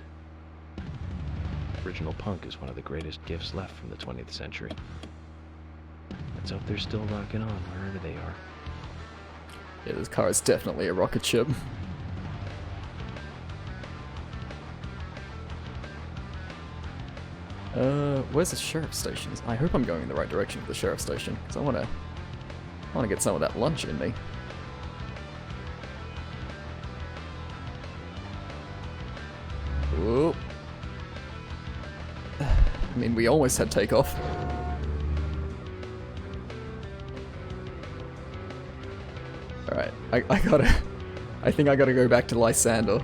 Original punk is one of the greatest gifts left from the 20th century. Let's hope they're still rocking on wherever they are. Yeah, this car is definitely a rocket ship. Where's the sheriff's station? I hope I'm going in the right direction for the sheriff's station, because I wanna get some of that lunch in me. Whoop. I mean, we almost had takeoff. Alright, I think I gotta go back to Lysander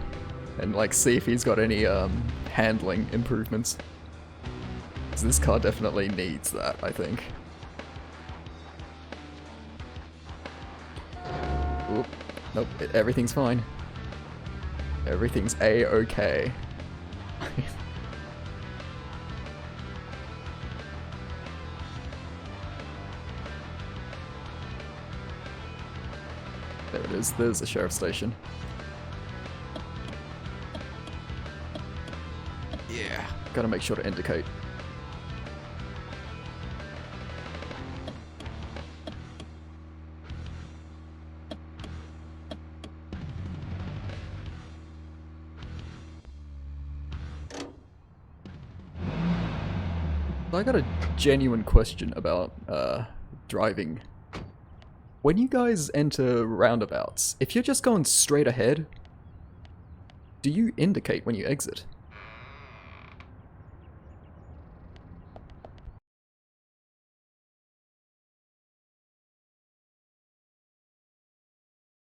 and like see if he's got any handling improvements. Because this car definitely needs that, I think. Oop. Nope, everything's fine. Everything's A-okay. There it is, there's the sheriff's station. Yeah, gotta make sure to indicate. I got a genuine question about driving. When you guys enter roundabouts, if you're just going straight ahead, do you indicate when you exit?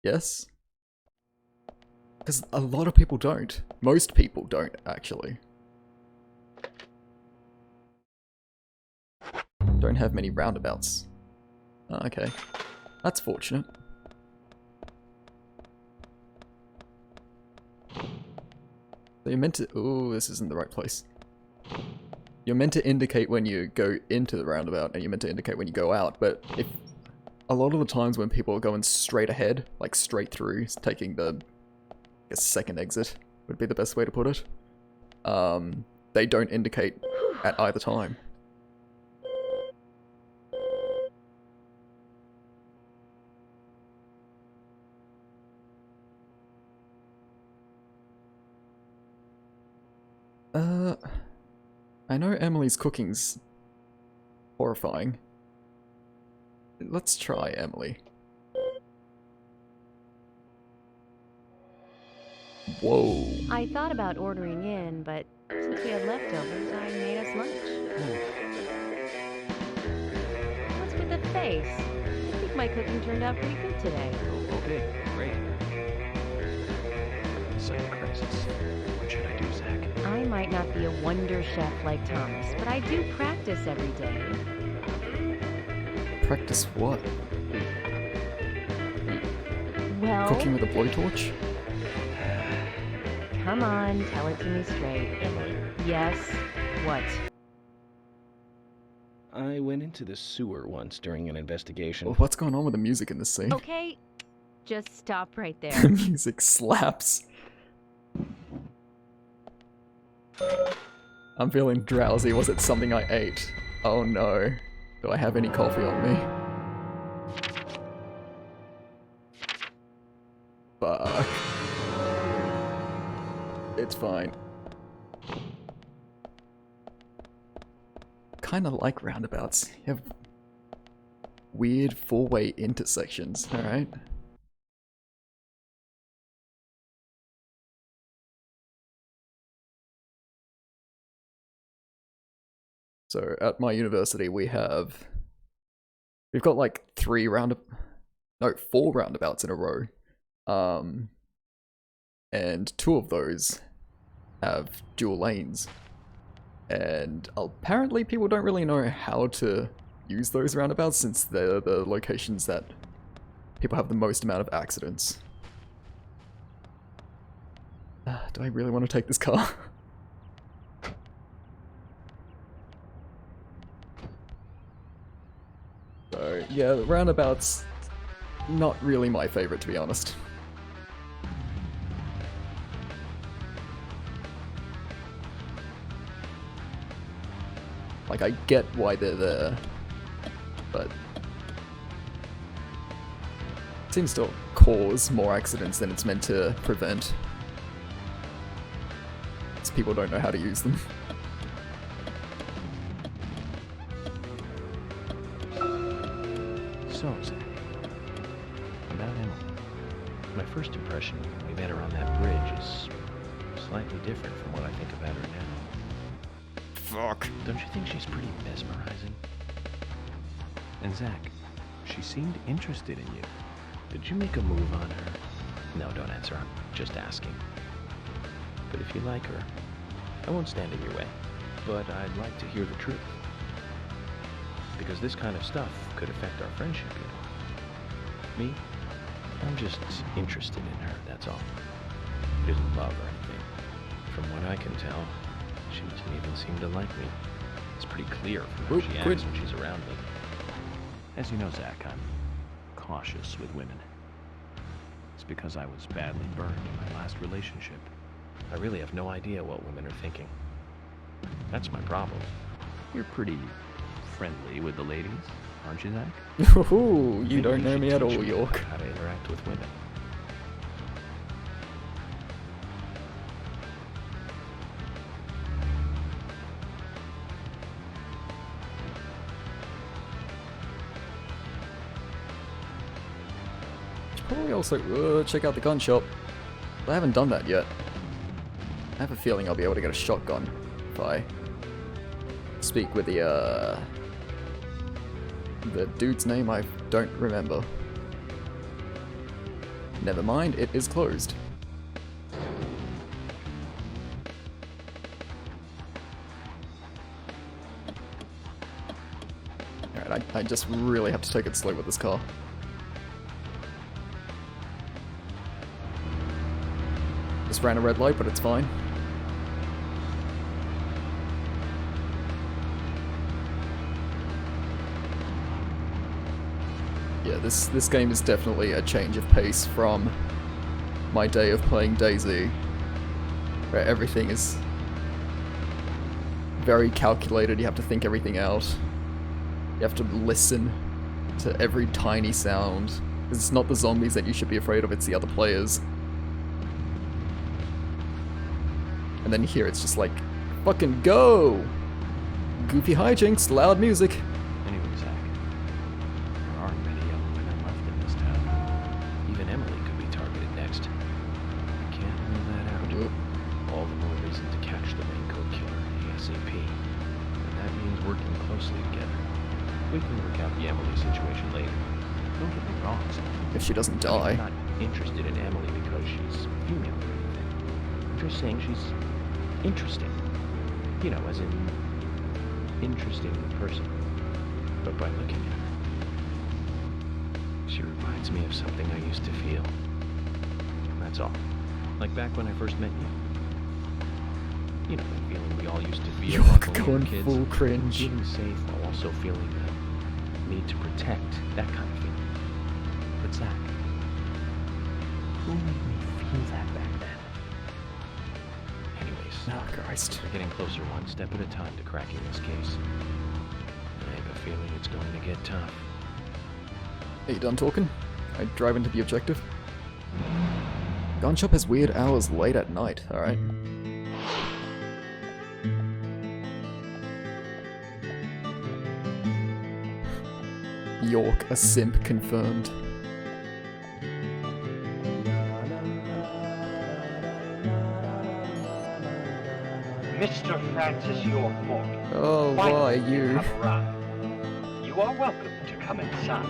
Yes? Because a lot of people don't. Most people don't, actually. Don't have many roundabouts. Oh, okay. That's fortunate. So you're meant to... Ooh, this isn't the right place. You're meant to indicate when you go into the roundabout, and you're meant to indicate when you go out, but if... A lot of the times when people are going straight ahead, like straight through, taking the... I guess second exit would be the best way to put it. They don't indicate at either time. I know Emily's cooking's horrifying. Let's try Emily. Whoa. I thought about ordering in, but since we had leftovers, I made us lunch. What's with the face? I think my cooking turned out pretty good today. Okay, great. Second crisis. What should I do, Zach? I might not be a wonder chef like Thomas, but I do practice every day. Practice what? Well, Cooking with a blowtorch? come on, tell it to me straight. Yes? What? I went into the sewer once during an investigation. Well, what's going on with the music in this scene? Okay, just stop right The there. music slaps. I'm feeling drowsy. Was it something I ate? Oh no. Do I have any coffee on me? Fuck. It's fine. Kinda like roundabouts. You have weird four-way intersections, alright? So at my university we've got like four roundabouts in a row. And two of those have dual lanes. And apparently people don't really know how to use those roundabouts since they're the locations that people have the most amount of accidents. Do I really want to take this car? So, yeah, the roundabouts, not really my favorite, to be honest. Like, I get why they're there, but it seems to cause more accidents than it's meant to prevent. Because people don't know how to use them. So, Zach, about Emily. My first impression when we met her on that bridge is slightly different from what I think about her now. Fuck. Don't you think she's pretty mesmerizing? And Zach, she seemed interested in you. Did you make a move on her? No, don't answer. I'm just asking. But if you like her, I won't stand in your way. But I'd like to hear the truth. Because this kind of stuff could affect our friendship, you know. Me, I'm just interested in her, that's all. It isn't love or anything. From what I can tell, she doesn't even seem to like me. It's pretty clear from how she acts when she's around me. As you know, Zach, I'm cautious with women. It's because I was badly burned in my last relationship. I really have no idea what women are thinking. That's my problem. You're pretty friendly with the ladies, aren't you, Zach? Ooh, you don't know should me at teach all, me York. how to interact with women. Should probably also check out the gun shop. I haven't done that yet. I have a feeling I'll be able to get a shotgun if I speak with the dude's name I don't remember. Never mind, it is closed. Alright, I just really have to take it slow with this car. Just ran a red light, but it's fine. Yeah, this game is definitely a change of pace from my day of playing DayZ, where everything is very calculated, you have to think everything out. You have to listen to every tiny sound. It's not the zombies that you should be afraid of, it's the other players. And then here it's just like, fucking go! Goofy hijinks, loud music. Anyway, Zach, there aren't many young women left in this town. Even Emily could be targeted next. I can't rule that out. Oop. All the more reason to catch the raincoat killer ASAP. And that means working closely together. We can work out the Emily situation later. Don't get me wrong, Zach. If she doesn't I'm die. not interested in Emily because she's female or anything. I'm just saying she's interesting. You know, as in interesting person. But by looking at her, she reminds me of something I used to feel. That's all. Like back when I first met you. You know, that feeling we all used to feel You're like when we were going kids. full cringe. Feeling safe while also feeling the need to protect. That kind of feeling. But Zach, who made me feel that back then? Anyways, Oh, Christ. we're getting closer one step at a time to cracking this case. I have a feeling it's going to get tough. Are you done talking? I drive into the objective. Gun shop has weird hours late at night, alright. York, a simp confirmed. Mr. Francis York Morgan. Oh, why Finally, you? have arrived. You are welcome to come inside.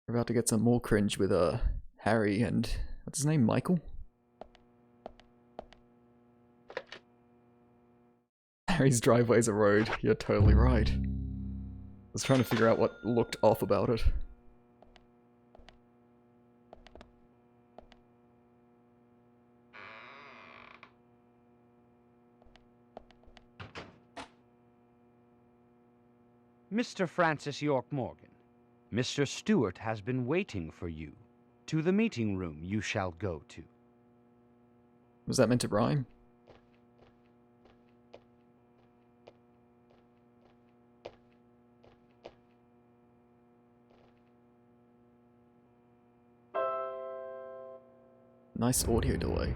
We're about to get some more cringe with Harry and what's his name? Michael? Harry's driveway's a road. You're totally right. I was trying to figure out what looked off about it. Mr. Francis York Morgan, Mr. Stewart has been waiting for you. To the meeting room you shall go to. Was that meant to rhyme? Nice audio delay.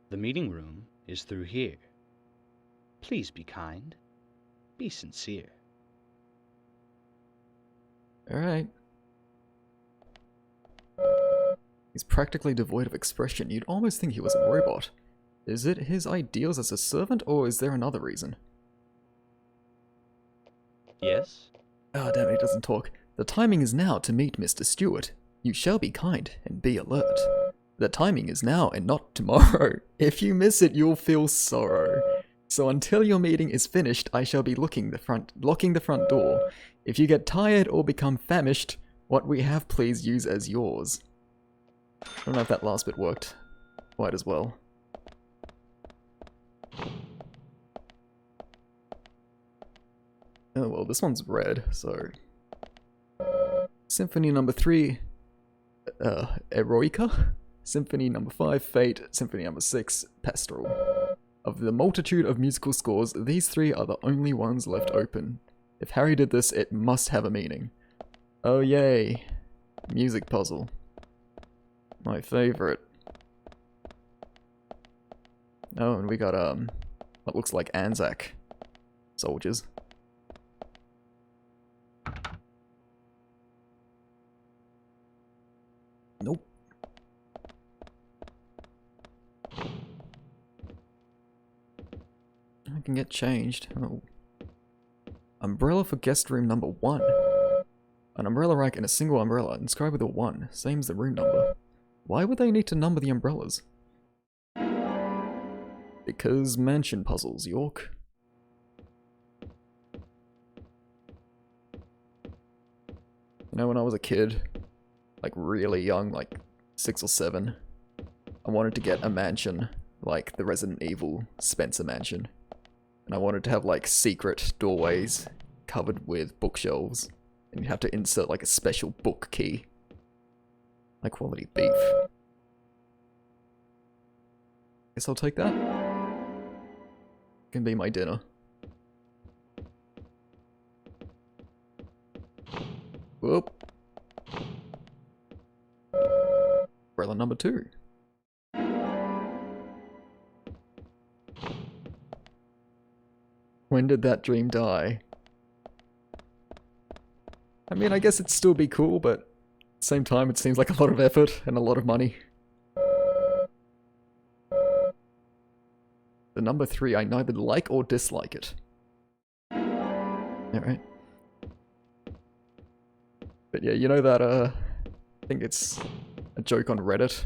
The meeting room is through here. Please be kind. Be sincere. Alright. He's practically devoid of expression. You'd almost think he was a robot. Is it his ideals as a servant, or is there another reason? Yes? Oh, damn it, he doesn't talk. The timing is now to meet Mr. Stewart. You shall be kind and be alert. The timing is now and not tomorrow. If you miss it, you'll feel sorrow. So until your meeting is finished, I shall be locking the front door. If you get tired or become famished, what we have please use as yours. I don't know if that last bit worked quite as well. Oh well, this one's red, so... Symphony number 3, Eroica. Symphony number 5, Fate. Symphony number 6, Pastoral. Of the multitude of musical scores, these 3 are the only ones left open. If Harry did this, it must have a meaning. Oh yay. Music puzzle. My favorite. Oh, and we got, what looks like Anzac soldiers. Nope. I can get changed. Oh. Umbrella for guest room number 1. An umbrella rack and a single umbrella, inscribed with a 1, same as the room number. Why would they need to number the umbrellas? Because mansion puzzles, York. You know, when I was a kid, like really young, like 6 or 7, I wanted to get a mansion, like the Resident Evil Spencer mansion. And I wanted to have like secret doorways covered with bookshelves. And you have to insert like a special book key. High quality beef. Guess I'll take that. Can be my dinner. Whoop. Umbrella number 2. When did that dream die? I mean, I guess it'd still be cool, but at the same time it seems like a lot of effort and a lot of money. The number 3, I neither like or dislike it. Alright. But yeah, you know that, I think it's a joke on Reddit.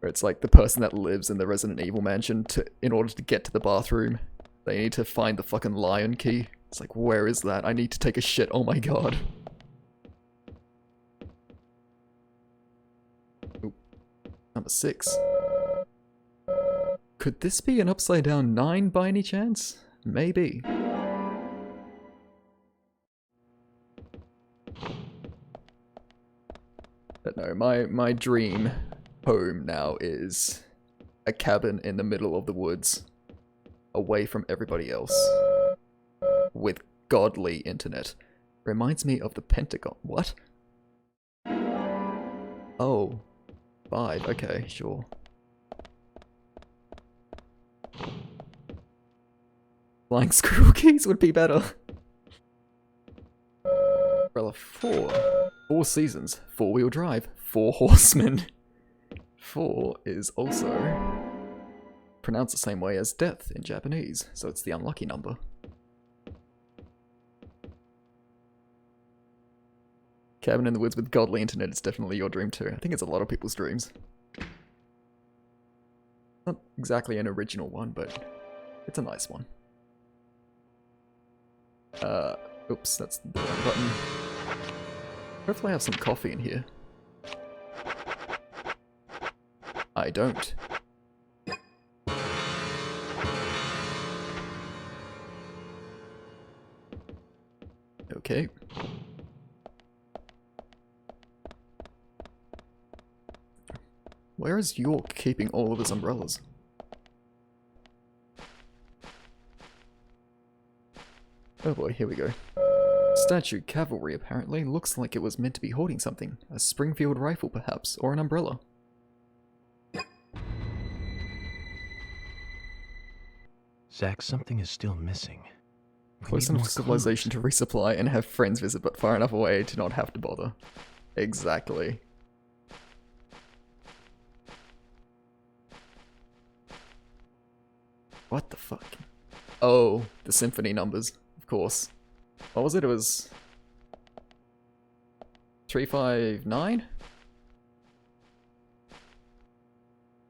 Where it's like the person that lives in the Resident Evil mansion, in order to get to the bathroom, they need to find the fucking lion key. It's like, where is that? I need to take a shit, oh my god. Oop. Number 6. Could this be an upside down 9 by any chance? Maybe. But no, my dream home now is a cabin in the middle of the woods, away from everybody else, with godly internet. Reminds me of the Pentagon. What? Oh. 5, okay, sure. Flying squirrel keys would be better. Umbrella 4. 4 seasons, 4-wheel drive, 4 horsemen. 4 is also pronounced the same way as death in Japanese, so it's the unlucky number. Cabin in the woods with godly internet is definitely your dream too. I think it's a lot of people's dreams. Not exactly an original one, but it's a nice one. Oops, that's the wrong button. Hopefully I have some coffee in here. I don't. Okay. Where is York keeping all of his umbrellas? Oh boy, here we go. Statue cavalry apparently. Looks like it was meant to be holding something. A Springfield rifle perhaps, or an umbrella. Zach, something is still missing. Close enough to civilization to resupply and have friends visit, but far enough away to not have to bother. Exactly. What the fuck? Oh, the symphony numbers, of course. What was it? It was 359?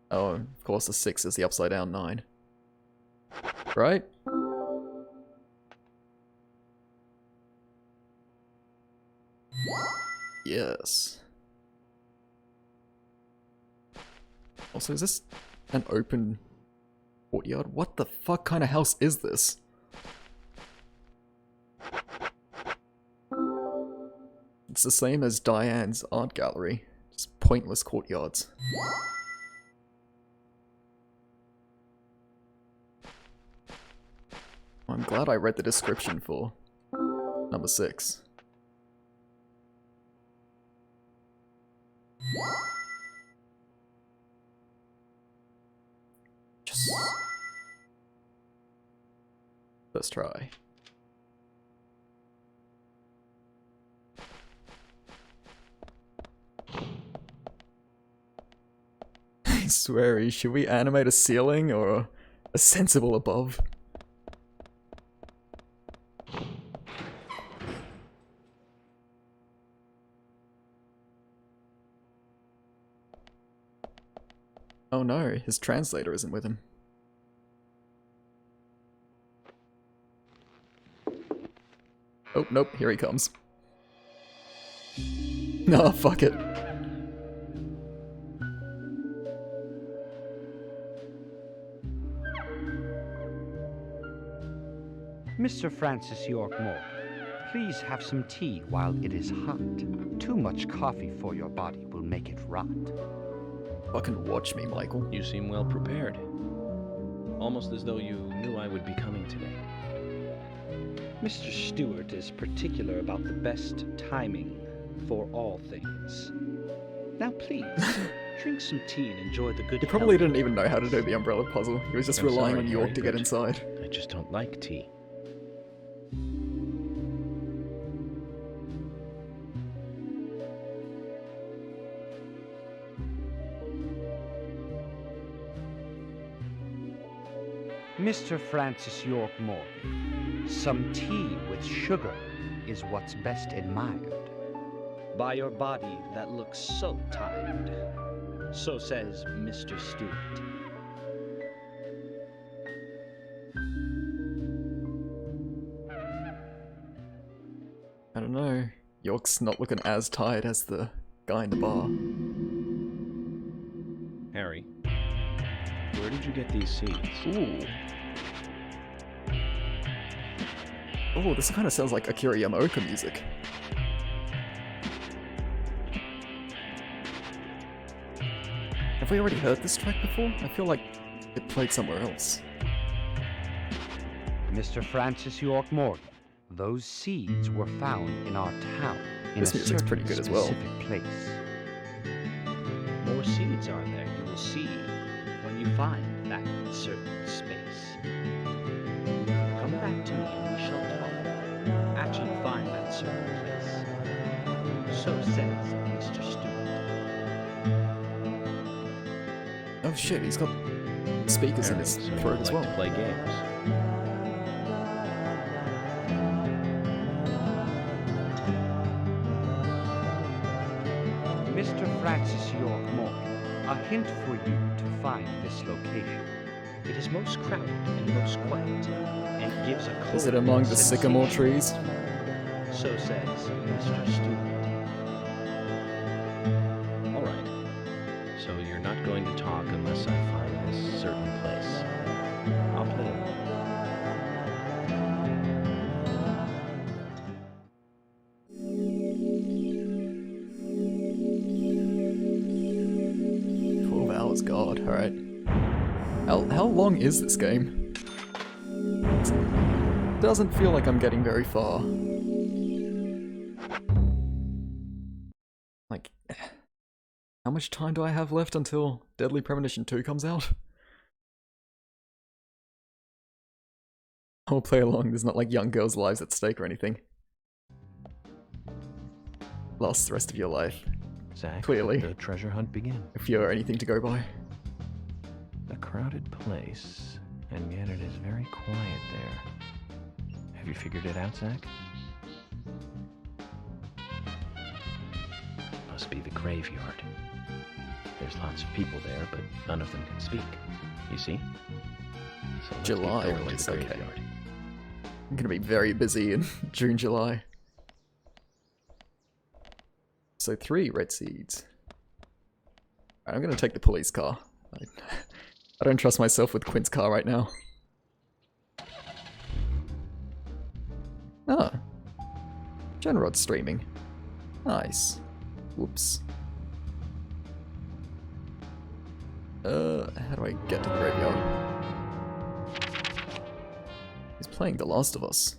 Oh, of course the 6 is the upside down 9. Right? Yes. Also, is this an open courtyard? What the fuck kind of house is this? It's the same as Diane's art gallery. Just pointless courtyards. I'm glad I read the description for number 6. Just first try. I swear, should we animate a ceiling or a sensible above? Oh no, his translator isn't with him. Oh, nope, here he comes. No, fuck it. Mr. Francis York Morgan, please have some tea while it is hot. Too much coffee for your body will make it rot. Fucking watch me, Michael. You seem well prepared. Almost as though you knew I would be coming today. Mr. Stewart is particular about the best timing for all things. Now please, drink some tea and enjoy the good He probably health. didn't even know how to do the umbrella puzzle. He was just I'm relying sorry, on York Harry, to get but inside. I just don't like tea. Mr. Francis York Morgan, some tea with sugar is what's best admired by your body that looks so tired. So says Mr. Stewart. I don't know. York's not looking as tired as the guy in the bar. Harry, where did you get these seeds? Ooh. Oh, this kind of sounds like Akira Yamaoka music. Have we already heard this track before? I feel like it played somewhere else. Mr. Francis York Morgan, those seeds were found in our town in This a music's certain pretty good as well. specific place. More seeds are there, you will see, when you find that certain space. Come back to me and we shall talk, after you find that certain place. So says Mr. Stewart. Oh shit, he's got speakers in his So you throat as like well. to play games. Mr. Francis York Morgan, a hint for you to find this location. It is most crowded and most quiet, and gives a cold Is it among the sensation. sycamore trees? So says Mr. Stewart. All right. So you're not going to talk unless I find this certain place. I'll play along. God, alright. How long is this game? It doesn't feel like I'm getting very far. Like, how much time do I have left until Deadly Premonition 2 comes out? I'll play along, there's not like young girls' lives at stake or anything. Lost the rest of your life. Zach, Clearly. the treasure hunt begin. If you're anything to go by. A crowded place, and yet it is very quiet there. Have you figured it out, Zach? must be the graveyard. There's lots of people there, but none of them can speak. You see? So let's July keep going to release, the okay. graveyard. I'm gonna be very busy in June, July. So 3 red seeds. I'm gonna take the police car. I don't trust myself with Quint's car right now. Ah. Genrod's streaming. Nice. Whoops. How do I get to the graveyard? He's playing The Last of Us.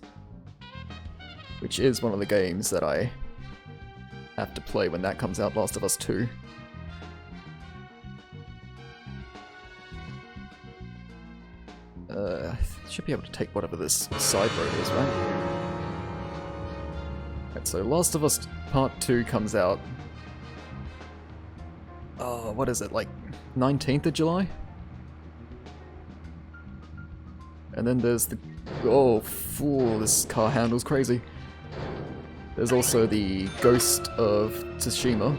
Which is one of the games that I have to play when that comes out, Last of Us 2. Should be able to take whatever this side road is, right? Right, so Last of Us Part 2 comes out... Oh, what is it, like 19th of July? And then there's the... Oh, fool, this car handles crazy. There's also the Ghost of Tsushima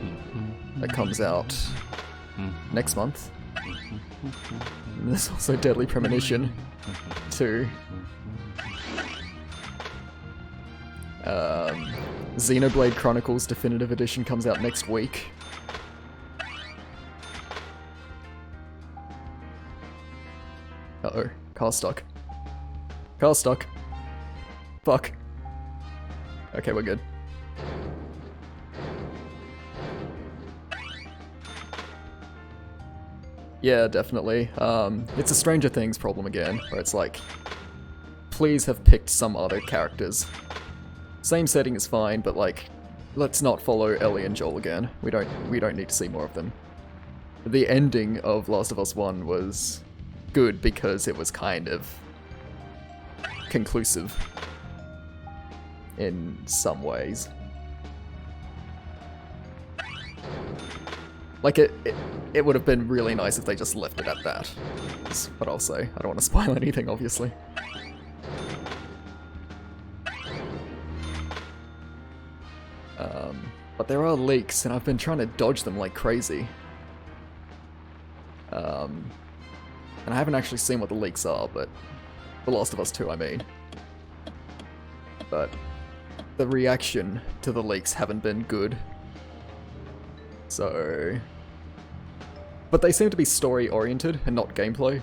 that comes out next month. And there's also Deadly Premonition 2. Xenoblade Chronicles Definitive Edition comes out next week. Uh-oh, car stuck. Car stuck. Fuck. Okay, we're good. Yeah, definitely. It's a Stranger Things problem again, where it's like, please have picked some other characters. Same setting is fine, but like, let's not follow Ellie and Joel again. We don't need to see more of them. The ending of Last of Us 1 was good because it was kind of conclusive in some ways. Like, it would have been really nice if they just left it at that. That's what I'll say. I don't want to spoil anything, obviously. But there are leaks, and I've been trying to dodge them like crazy. And I haven't actually seen what the leaks are, but... The Last of Us 2, I mean. But the reaction to the leaks haven't been good. So... But they seem to be story-oriented and not gameplay.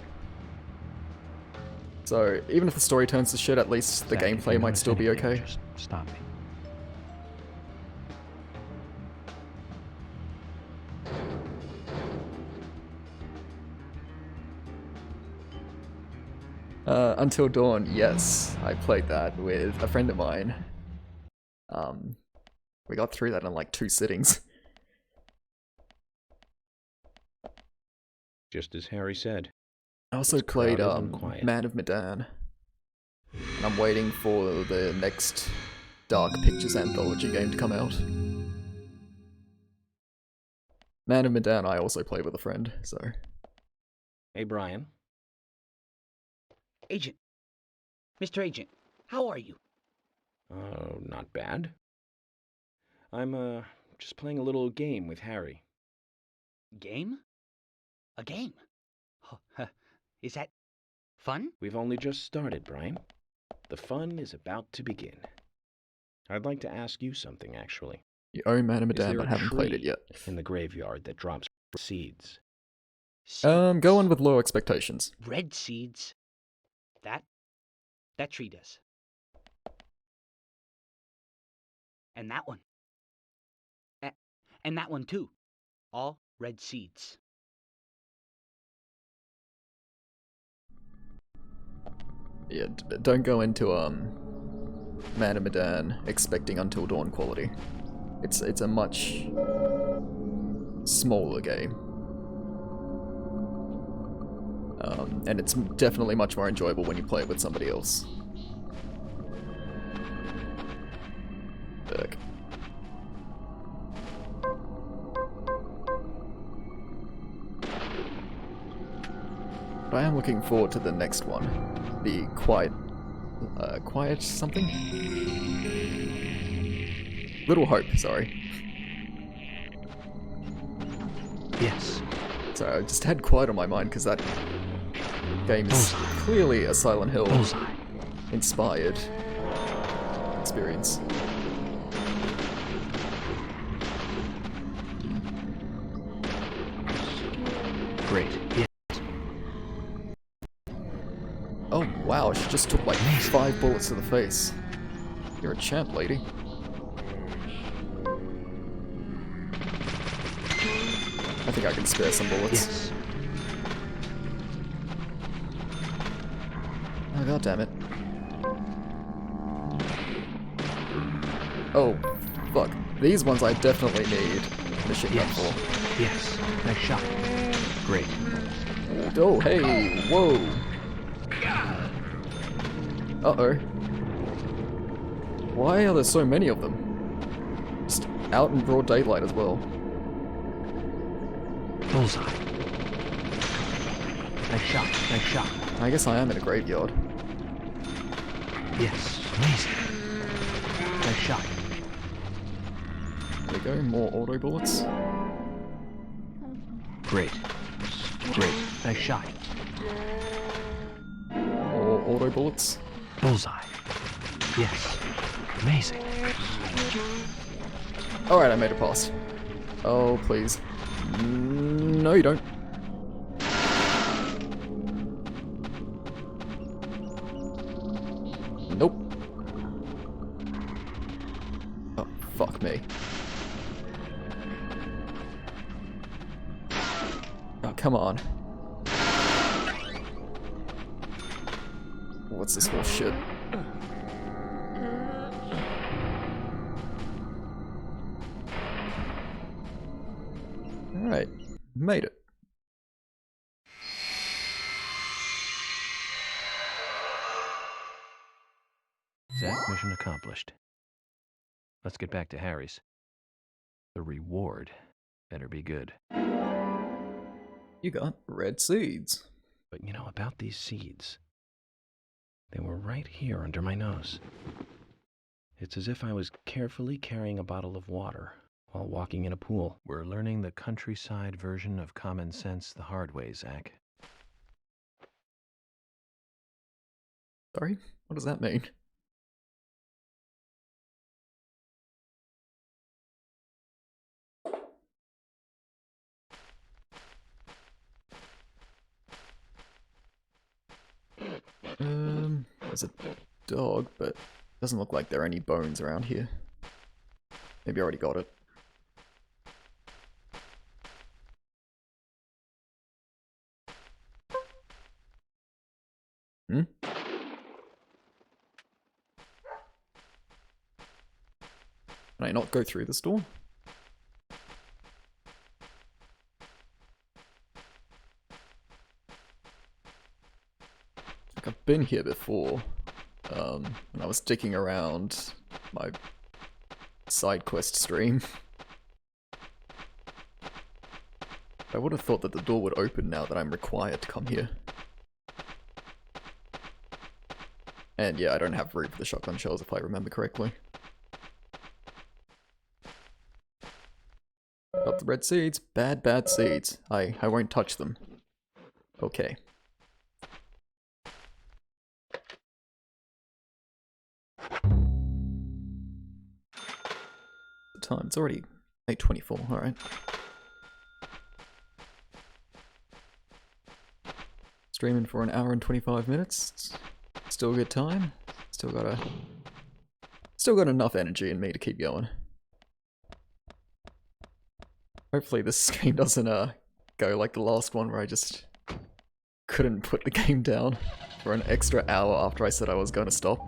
So even if the story turns to shit, at least the gameplay might still be okay. Just stop me. Until Dawn, yes, I played that with a friend of mine. We got through that in like 2 sittings. Just as Harry said. I also It's played crowded and quiet. Man of Medan. And I'm waiting for the next Dark Pictures anthology game to come out. Man of Medan I also played with a friend, so... Hey, Brian. Agent. Mr. Agent, how are you? Not bad. I'm, just playing a little game with Harry. Game? A game? Oh, is that fun? We've only just started, Brian. The fun is about to begin. I'd like to ask you something, actually. You own Man of Is there Medan but a haven't played it tree yet. in the graveyard that drops seeds? Go in with low expectations. Red seeds. That tree does. And that one. And that one too. All red seeds. Yeah, don't go into Man of Medan expecting Until Dawn quality. It's a much smaller game. And it's definitely much more enjoyable when you play it with somebody else. Berg. But I am looking forward to the next one. The Quiet something? Little Hope, sorry. Yes. Sorry, I just had quiet on my mind because that game is clearly a Silent Hill inspired experience. Great. Yes. Oh wow, she just took like 5 bullets to the face. You're a champ, lady. I think I can spare some bullets. Yes. Oh god damn it. Oh, fuck. These ones I definitely need machine gun for. Yes. Nice shot. Great. Oh, hey, whoa. Uh-oh. Why are there so many of them? Just out in broad daylight as well. Bullseye. Nice shot. Nice shot. I guess I am in a graveyard. Yes. Amazing. Nice shot. There we go, more auto bullets. Great. Great. Nice shot. More auto bullets. Bullseye. Yes. Amazing. Alright, I made it past. Oh, please. No, you don't. Nope. Oh, fuck me. Oh, come on. What's this horse shit? Alright, made it. Zach, mission accomplished. Let's get back to Harry's. The reward better be good. You got red seeds. But you know about these seeds? They were right here under my nose. It's as if I was carefully carrying a bottle of water while walking in a pool. We're learning the countryside version of common sense the hard way, Zach. Sorry? What does that mean? There's a dog, but it doesn't look like there are any bones around here. Maybe I already got it. Hmm? Can I not go through this door? I've been here before, when I was sticking around my side quest stream. I would have thought that the door would open now that I'm required to come here. And yeah, I don't have room for the shotgun shells if I remember correctly. Got the red seeds. Bad, bad seeds. I won't touch them. Okay. Time. It's already 8:24, alright. Streaming for an hour and 25 minutes. Still a good time. Still got enough energy in me to keep going. Hopefully this stream doesn't go like the last one where I just couldn't put the game down for an extra hour after I said I was going to stop.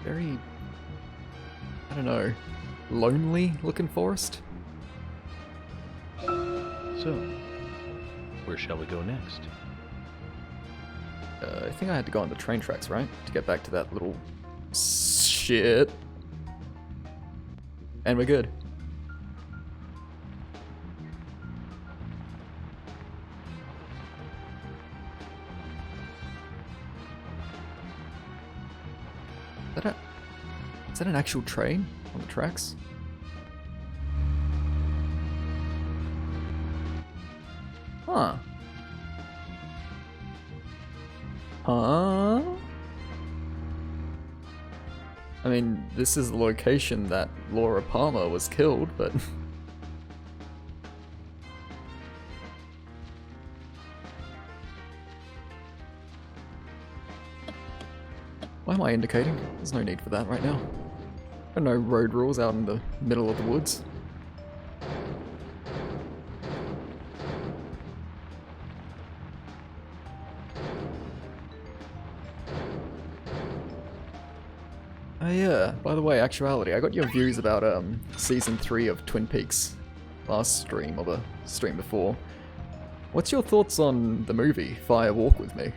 Very, I don't know, lonely looking forest? So, where shall we go next? I think I had to go on the train tracks, right? To get back to that little shit. And we're good. Is that an actual train on the tracks? Huh. Huh? I mean, this is the location that Laura Palmer was killed, but... Why am I indicating? There's no need for that right now. There are no road rules out in the middle of the woods. Oh yeah, by the way, actuality, I got your views about season 3 of Twin Peaks last stream, or the stream before. What's your thoughts on the movie, Fire Walk With Me?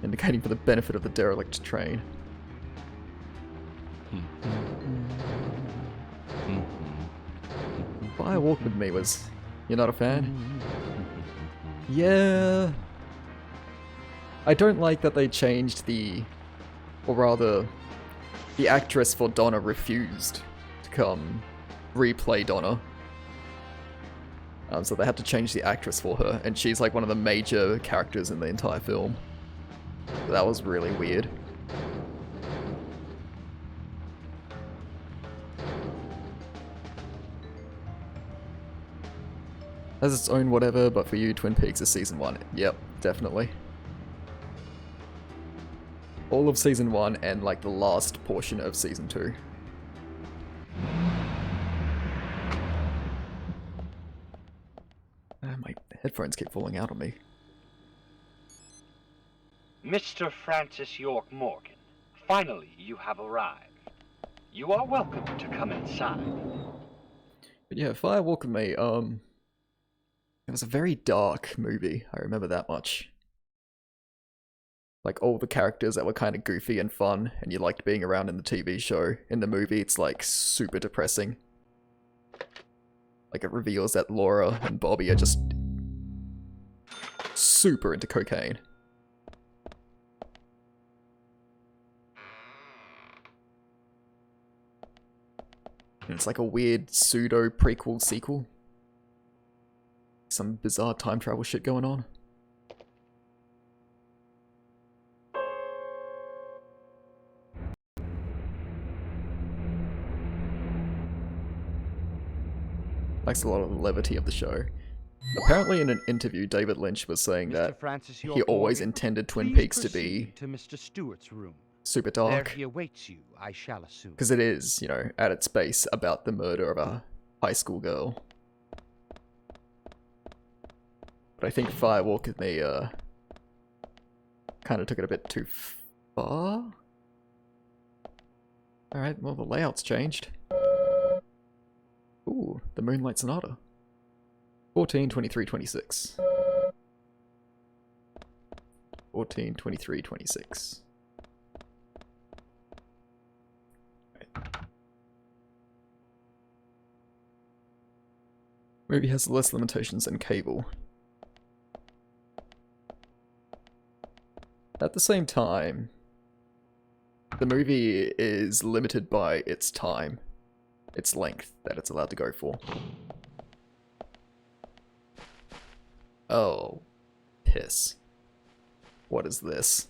Indicating for the benefit of the derelict train. Fire Walk With Me was... You're not a fan? Yeah... I don't like that they changed the... Or rather, the actress for Donna refused to come replay Donna. So they had to change the actress for her, and she's like one of the major characters in the entire film. That was really weird. Has its own whatever, but for you, Twin Peaks is season 1. Yep, definitely. All of season 1 and like the last portion of season 2. My headphones keep falling out on me. Mr. Francis York Morgan, finally you have arrived. You are welcome to come inside. But yeah, Fire Walk With Me, it was a very dark movie, I remember that much. Like, all the characters that were kind of goofy and fun, and you liked being around in the TV show. In the movie, it's like super depressing. Like, it reveals that Laura and Bobby are just super into cocaine. And it's like a weird pseudo prequel sequel. Some bizarre time travel shit going on. Likes a lot of the levity of the show. Apparently in an interview, David Lynch was saying that he always intended Twin Peaks to be to Mr. Stewart's room. super There dark. he awaits you, I shall assume. Because it is, you know, at its base about the murder of a high school girl. But I think Fire Walk With Me, kind of took it a bit too far? Alright, well the layout's changed. Ooh, the Moonlight Sonata. 14, 23, 26. 14, 23, 26. Movie has less limitations than cable. At the same time, the movie is limited by its time. Its length that it's allowed to go for. Oh, piss. What is this?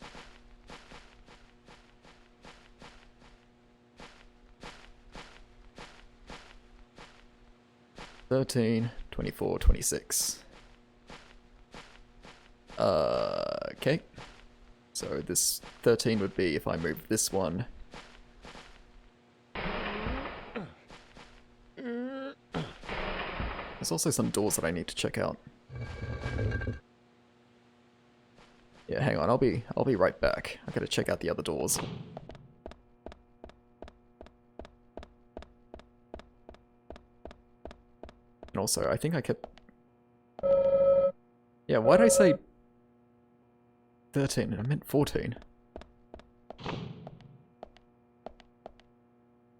$13, $24, $26. Okay. So this 13 would be if I move this one. There's also some doors that I need to check out. Yeah, hang on, I'll be right back. I gotta check out the other doors. And also, I think I kept... Yeah, why did I say 13? I meant 14.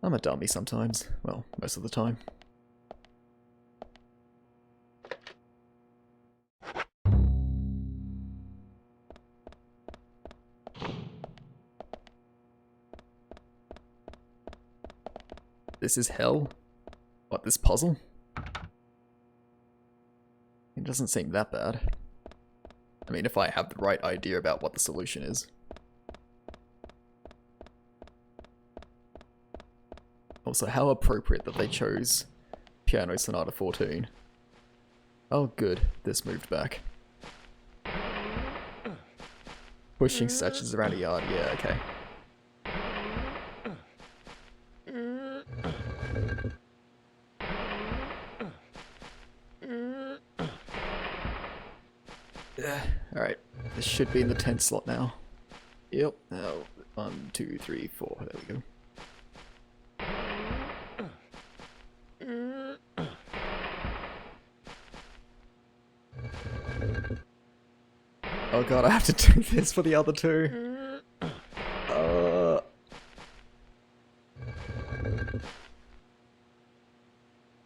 I'm a dummy sometimes. Well, most of the time. This is hell? What, this puzzle? It doesn't seem that bad. I mean, if I have the right idea about what the solution is. Also, how appropriate that they chose Piano Sonata 14. Oh good, this moved back. Pushing statues around a yard, yeah, okay. Alright, this should be in the 10 slot now. Yep, now 1, 2, 3, 4, there we go. Oh god, I have to do this for the other two. Oh,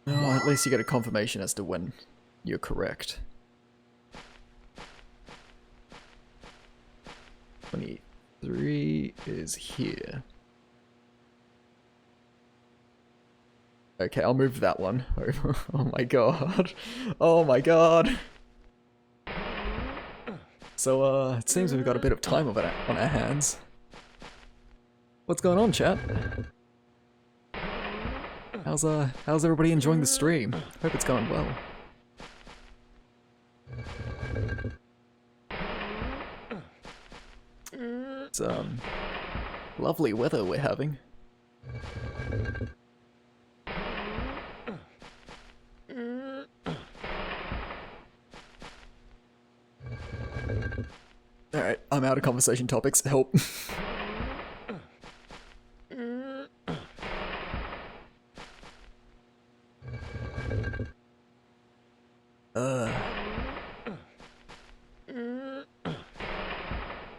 at least you get a confirmation as to when you're correct. 23 is here. Okay, I'll move that one over. Oh my god. Oh my god. So, it seems we've got a bit of time on our hands. What's going on, chat? How's everybody enjoying the stream? Hope it's going well. It's, lovely weather we're having. Alright, I'm out of conversation topics. Help.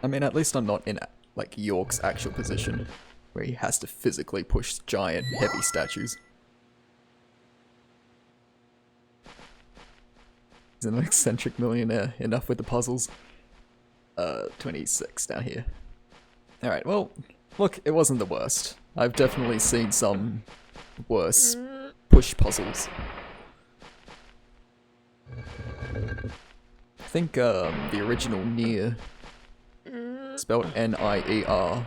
I mean, at least I'm not in, like, York's actual position, where he has to physically push giant, heavy statues. He's an eccentric millionaire. Enough with the puzzles. 26 down here. Alright, well, look, it wasn't the worst. I've definitely seen some worse push puzzles. I think, the original Nier, spelled N-I-E-R, I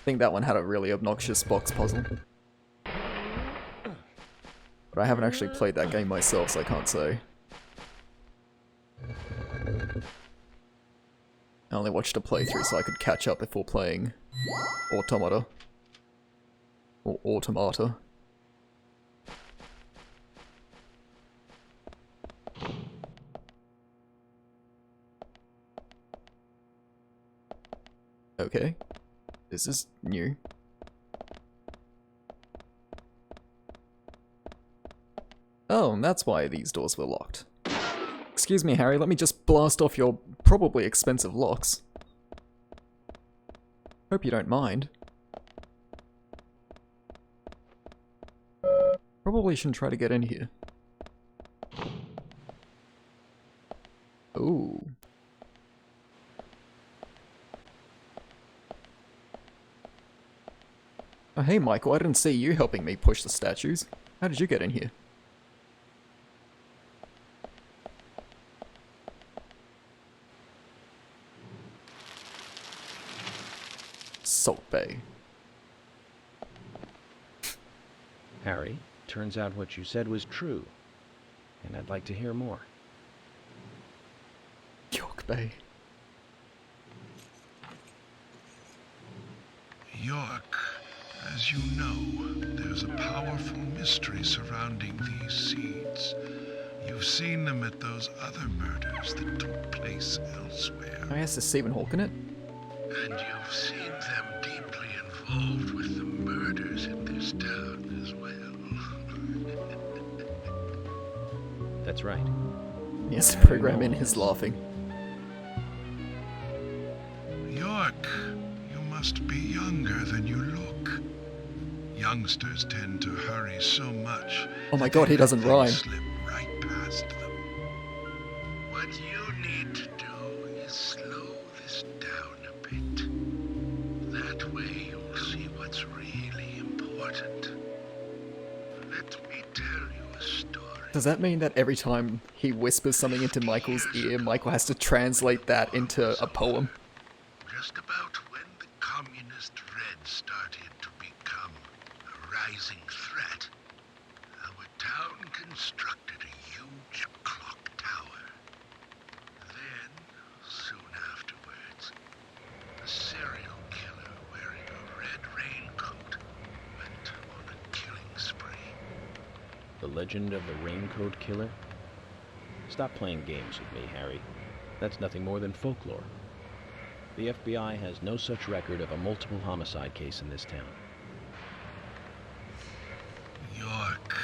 think that one had a really obnoxious box puzzle. But I haven't actually played that game myself, so I can't say. I only watched a playthrough so I could catch up before playing Automata. Or Automata. Okay. This is new. Oh, and that's why these doors were locked. Excuse me, Harry, let me just blast off your probably expensive locks. Hope you don't mind. Probably shouldn't try to get in here. Ooh. Oh, hey Michael, I didn't see you helping me push the statues. How did you get in here? Salt Bay. Harry, turns out what you said was true, and I'd like to hear more. York Bay. York, as you know, there's a powerful mystery surrounding these seeds. You've seen them at those other murders that took place elsewhere. Oh yes, there's Stephen Hawke in it. And you've seen them deeply involved with the murders in this town as well. That's right. Yes, the program in is laughing. York, you must be younger than you look. youngsters tend to hurry so much. Oh my that god, they he doesn't let rhyme. things slip right past them. What you need to do is slow this down a bit. That way you'll see what's really important. Let me tell you a story. Does that mean that every time he whispers something into Michael's ear, Michael has to translate that into a poem? Just about when the communist Red started to become a rising threat, our town constructed a huge clock tower. Then, soon afterwards, a serial killer wearing a red raincoat went on a killing spree. The legend of the Raincoat Killer? Stop playing games with me, Harry. That's nothing more than folklore. The FBI has no such record of a multiple homicide case in this town. York,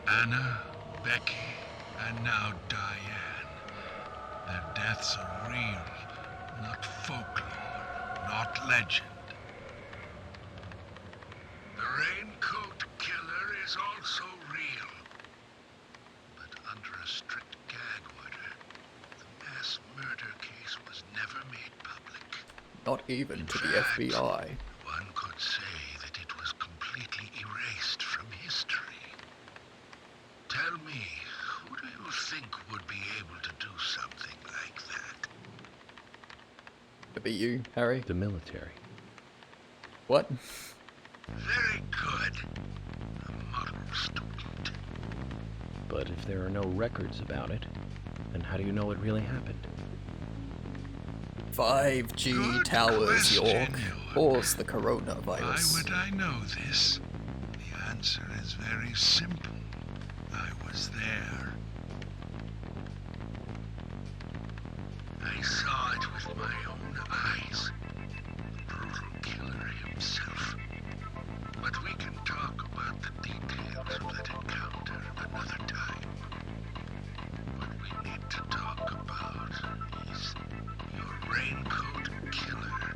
Anna, Becky, and now Diane. Their deaths are real, not folklore, not legend. The Raincoat Killer is also real. But under a strict gag order, the mass murder case was never made public. Not even to the In fact, FBI. one could say that it was completely erased from history. Tell me, who do you think would be able to do something like that? Could be you, Harry. The military. What? Very good. A model student. But if there are no records about it, then how do you know it really happened? 5G Good towers, question, York. York. Or the Why coronavirus. would I know this? The answer is very simple. I was there. I saw it with my own eyes. The brutal killer himself. But we can talk about the details of that encounter another time. What we need to talk about is your Raincoat Killer.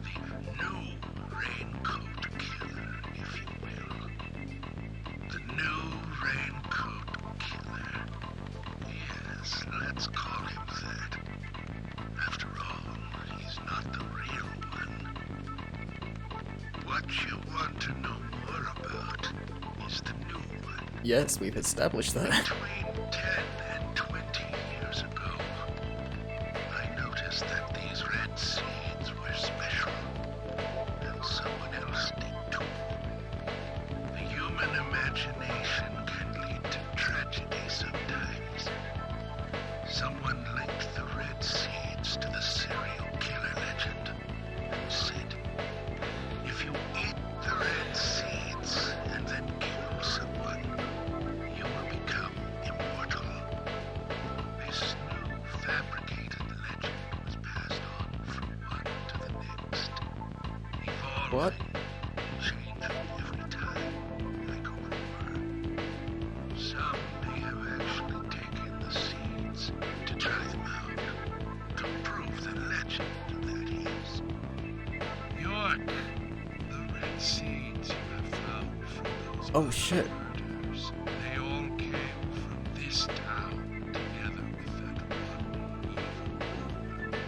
The new Raincoat Killer, if you will. The new Raincoat Killer. Yes, let's call him that. After all, he's not the real one. What you want to know more about is the new one. Yes, we've established that. Between 10 and 20 years ago, I noticed that these red seeds were special, and someone else did too. The human imagination can lead to tragedy sometimes. Someone linked the red seeds to the serial killer legend and said, if you eat the red seeds and then kill someone, you will become immortal. This new fabricated legend was passed on from one to the next, evolving, What? changing every time, like a rumor. Some may have actually taken the seeds to try them out, to prove the legend that is. York, the red seeds you have found from those Oh shit. murders, they all came from this town, together with that one evil rumor.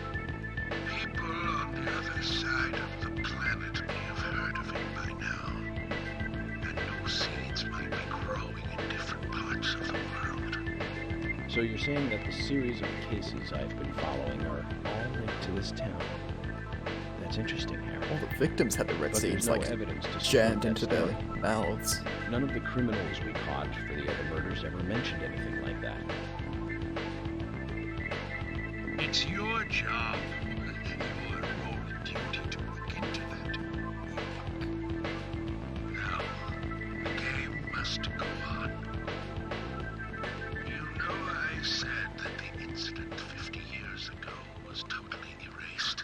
People on the other side of the planet may have heard of it by now, and new seeds might be growing in different parts of the world. So you're saying that the series of cases I've been following are all linked to this town? That's interesting, Harry. All the victims had the red But there's seeds no like evidence to support jammed that into their story. mouths. None of the criminals we caught for the other murders ever mentioned anything like that. It's your job, your role and duty to look into that. Now, the game must go on. You know I said that the incident 50 years ago was totally erased.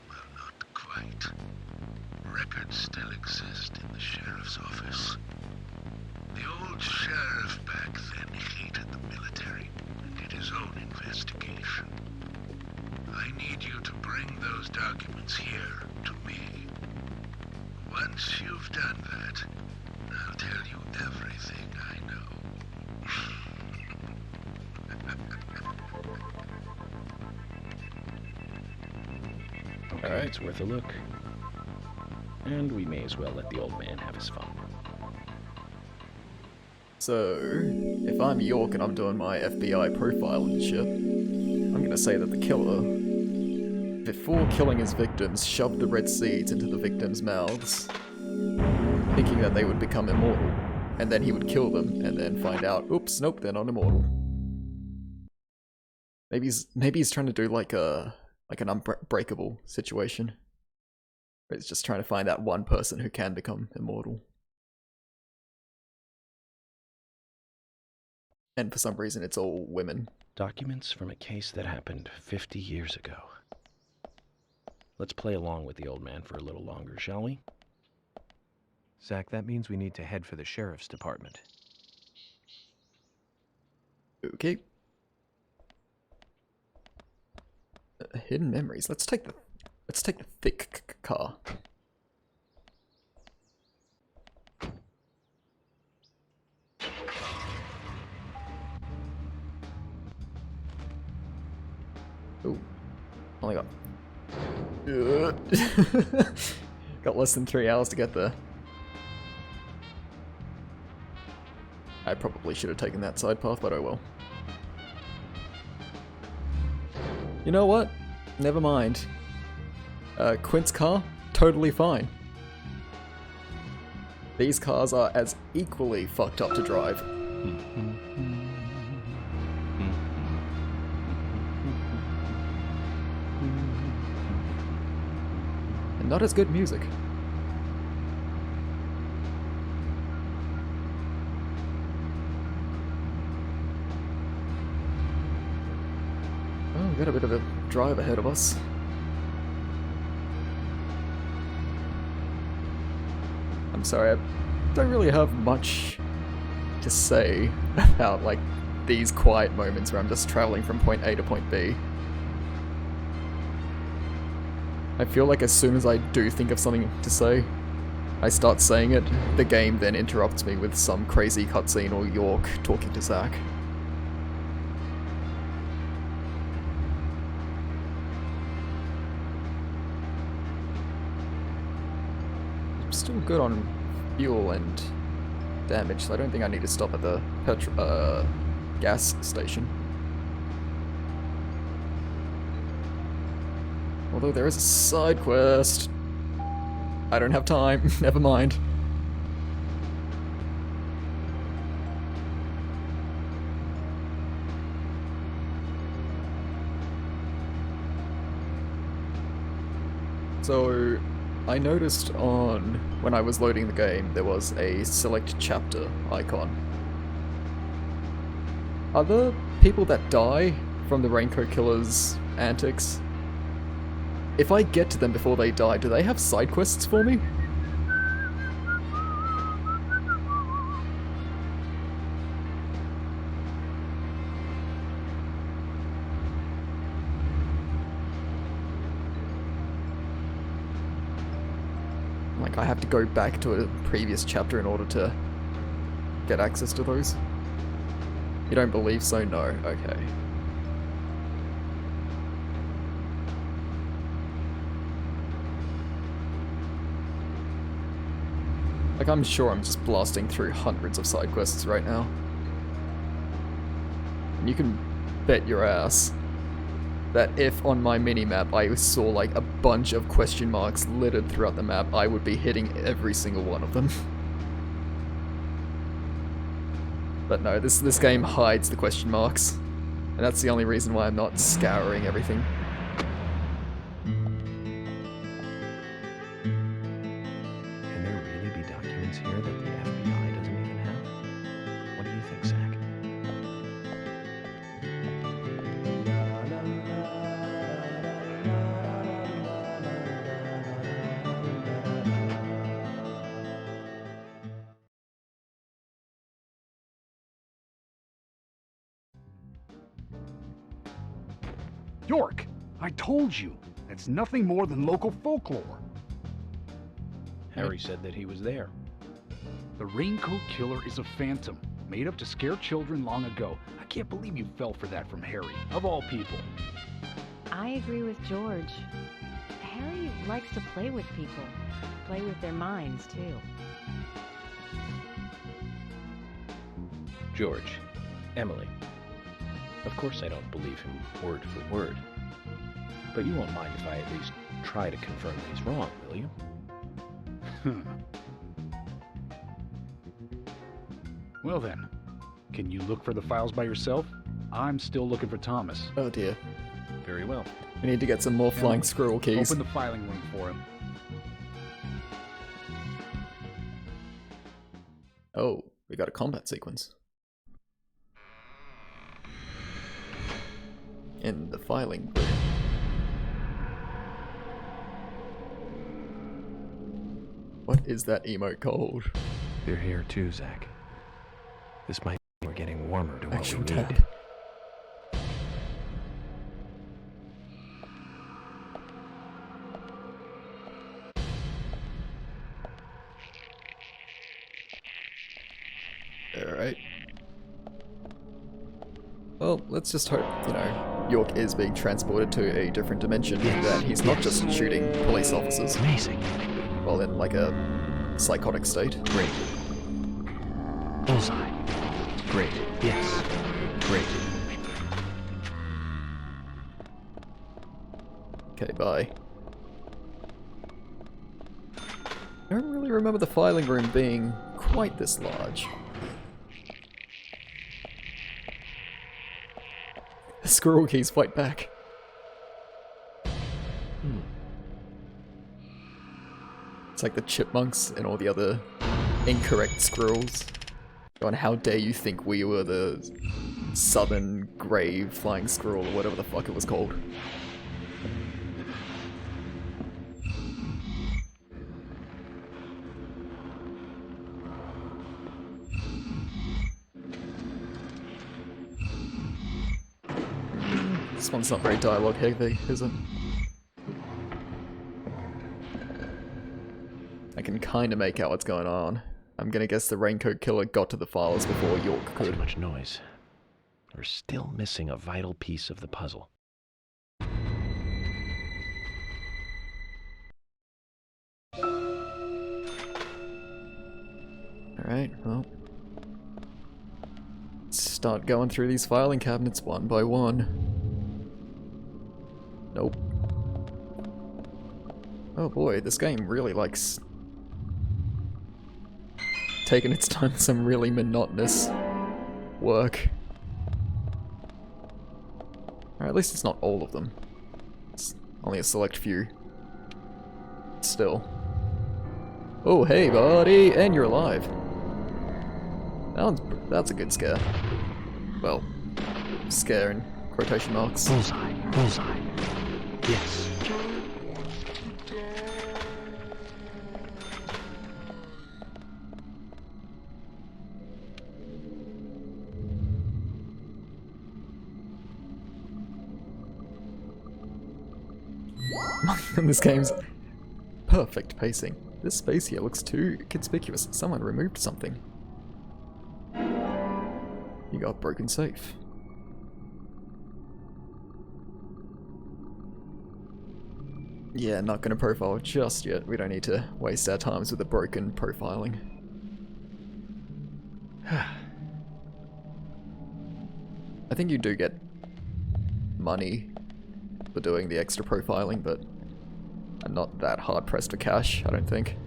Well, not quite. Records still exist in the sheriff's office. The old sheriff back then hated the military and did his own investigation. I need you to bring those documents here to me. One Once you've done that, I'll tell you everything I know. Okay, Alright. it's worth a look. And we may as well let the old man have his fun. So, if I'm York and I'm doing my FBI profile and shit, I'm gonna say that the killer, before killing his victims, shoved the red seeds into the victims' mouths, thinking that they would become immortal, and then he would kill them, and then find out, oops, nope, they're not immortal. Maybe he's trying to do like an unbreakable situation. Where he's just trying to find that one person who can become immortal. And for some reason it's all women. Documents from a case that happened 50 years ago. Let's play along with the old man for a little longer, shall we? Zach, that means we need to head for the sheriff's department. Okay. Hidden memories. Let's take the thick car. Ooh. Only got got less than 3 hours to get there. I probably should have taken that side path, but oh well. You know what? Never mind. Quint's car, totally fine. These cars are as equally fucked up to drive. And not as good music. Oh, we've got a bit of a drive ahead of us. I'm sorry, I don't really have much to say about, like, these quiet moments where I'm just traveling from point A to point B. I feel like as soon as I do think of something to say, I start saying it, the game then interrupts me with some crazy cutscene or York talking to Zach. Still good on fuel and damage, so I don't think I need to stop at the gas station. Although there is a side quest. I don't have time, never mind. So, I noticed when I was loading the game, there was a select chapter icon. Are the people that die from the Raincoat Killer's antics, if I get to them before they die, do they have side quests for me? Like, I have to go back to a previous chapter in order to get access to those? You don't believe so? No. Okay. Like, I'm sure I'm just blasting through hundreds of side quests right now. And you can bet your ass that if on my mini-map I saw like a bunch of question marks littered throughout the map, I would be hitting every single one of them. But no, this game hides the question marks. And that's the only reason why I'm not scouring everything. Can there really be documents here that the FBI doesn't even have? What do you think, Zach? York, I told you, that's nothing more than local folklore. Harry said that he was there. The Raincoat Killer is a phantom, made up to scare children long ago. I can't believe you fell for that from Harry, of all people. I agree with George. Harry likes to play with people, play with their minds, too. George, Emily. Of course I don't believe him word for word. But you won't mind if I at least try to confirm that he's wrong, will you? Well then, can you look for the files by yourself? I'm still looking for Thomas. Oh dear. Very well. We need to get some more flying squirrel keys. Open the filing room for him. Oh, we got a combat sequence. In the filing room. What is that emote called? You're here too, Zach. This might be we're getting warmer to what Actual we need. dad. Alright. Well, let's just hope, you know, York is being transported to a different dimension, that he's not just shooting police officers. Amazing. Well, in like a psychotic state. Great. Bullseye. Great. Yes. Great. Okay, bye. I don't really remember the filing room being quite this large. The squirrel keys fight back. It's like the chipmunks and all the other incorrect squirrels. On how dare you think we were the southern grey flying squirrel or whatever the fuck it was called. This one's not very dialogue heavy, is it? I can kinda make out what's going on. I'm gonna guess the Raincoat Killer got to the files before York Too could. much noise. We're still missing a vital piece of the puzzle. Alright, well. Let's start going through these filing cabinets one by one. Nope. Oh boy, this game really likes taking its time with some really monotonous work. Or at least it's not all of them. It's only a select few. Still. Oh, hey buddy, and you're alive. That's a good scare. Well, scare in quotation marks. Bullseye. Bullseye. Yes. And this game's perfect pacing. This space here looks too conspicuous. Someone removed something. You got broken safe. Yeah, not gonna profile just yet. We don't need to waste our times with the broken profiling. I think you do get money for doing the extra profiling, but I'm not that hard pressed for cash, I don't think.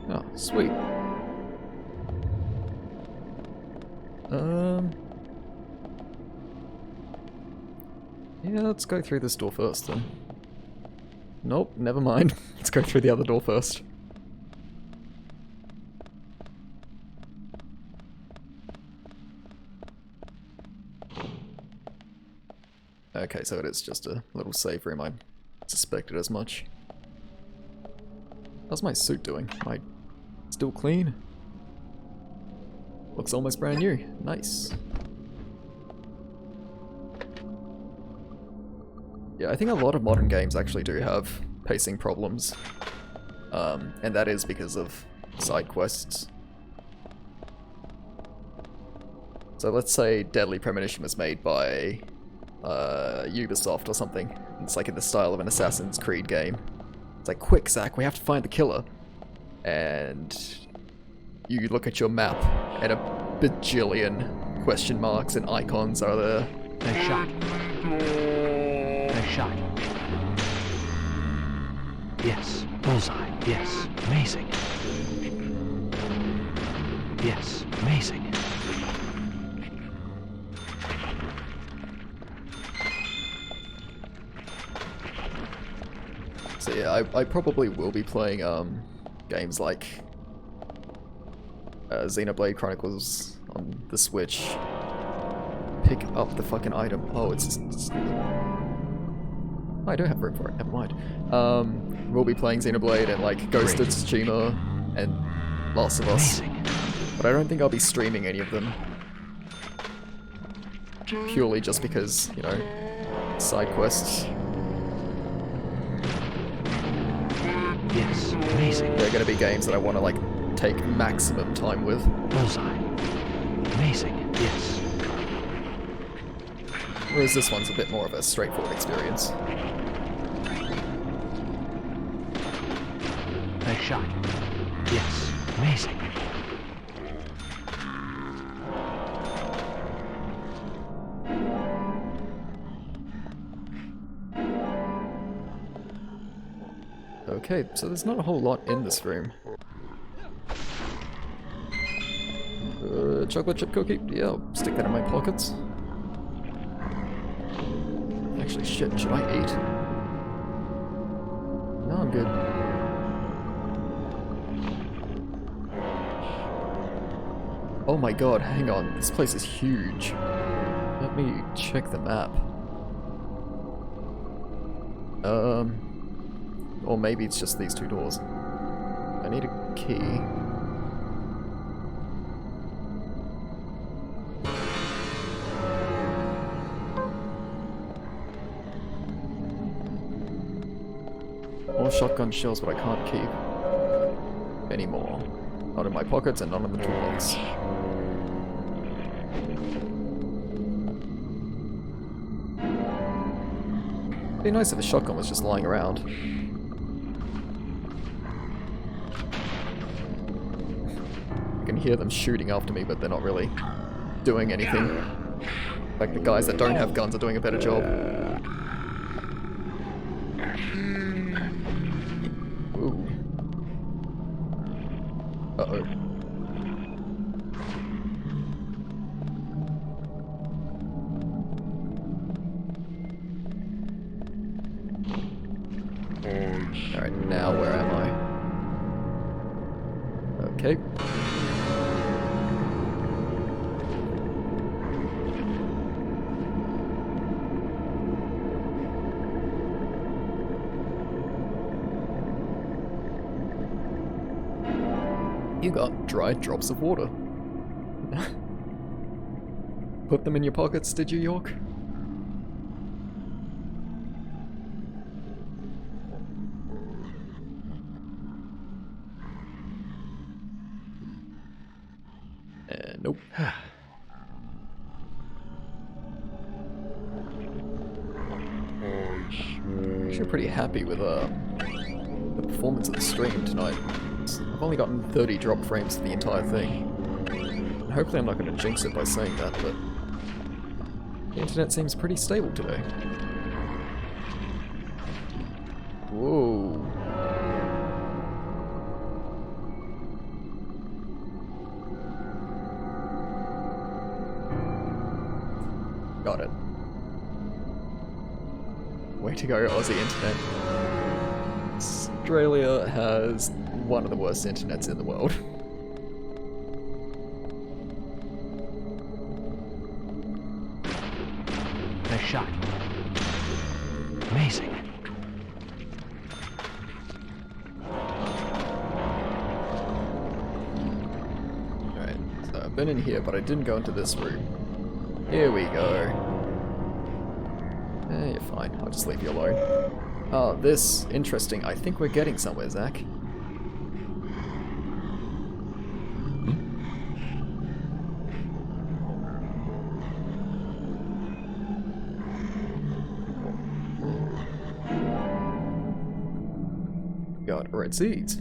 Oh, sweet. Yeah, let's go through this door first then. Nope, never mind. Let's go through the other door first. Okay, so it is just a little save room. I suspected as much. How's my suit doing? Am I still clean? Looks almost brand new. Nice. Yeah, I think a lot of modern games actually do have pacing problems. And that is because of side quests. So let's say Deadly Premonition was made by Ubisoft or something. It's like in the style of an Assassin's Creed game. It's like, quick, Zach, we have to find the killer. And you look at your map, and a bajillion question marks and icons are there. Nice shot. Nice shot. Yes. Bullseye. Yes. Amazing. Yes. Amazing. So yeah, I probably will be playing games like Xenoblade Chronicles on the Switch. Pick up the fucking item. Oh, it's I don't have room for it, never mind. We'll be playing Xenoblade and like Ghost of Tsushima and Last of Us. But I don't think I'll be streaming any of them. Purely just because, you know, side quests. Yes, amazing. They're gonna be games that I want to like take maximum time with. Bullseye. Amazing. Yes. Whereas this one's a bit more of a straightforward experience. Nice shot. Yes. Amazing. Okay, so there's not a whole lot in this room. Chocolate chip cookie? Yeah, I'll stick that in my pockets. Actually, shit, should I eat? No, I'm good. Oh my god, hang on, this place is huge. Let me check the map. Or maybe it's just these two doors. I need a key. More shotgun shells, but I can't keep any more. Not in my pockets and none in the toolbox. It'd be nice if a shotgun was just lying around. I can hear them shooting after me, but they're not really doing anything. Like the guys that don't have guns are doing a better job. Ooh. Uh-oh. Alright, now where am I? Okay. You got dried drops of water. Put them in your pockets, did you, York? Nope. Actually pretty happy with the performance of the stream tonight. I've only gotten 30 drop frames for the entire thing. And hopefully I'm not going to jinx it by saying that, but the internet seems pretty stable today. Whoa. Got it. Way to go, Aussie internet. Australia has one of the worst internets in the world. Nice shot. Amazing. Alright, so I've been in here, but I didn't go into this room. Here we go. You're fine. I'll just leave you alone. Oh, this interesting. I think we're getting somewhere, Zach. Got red seeds.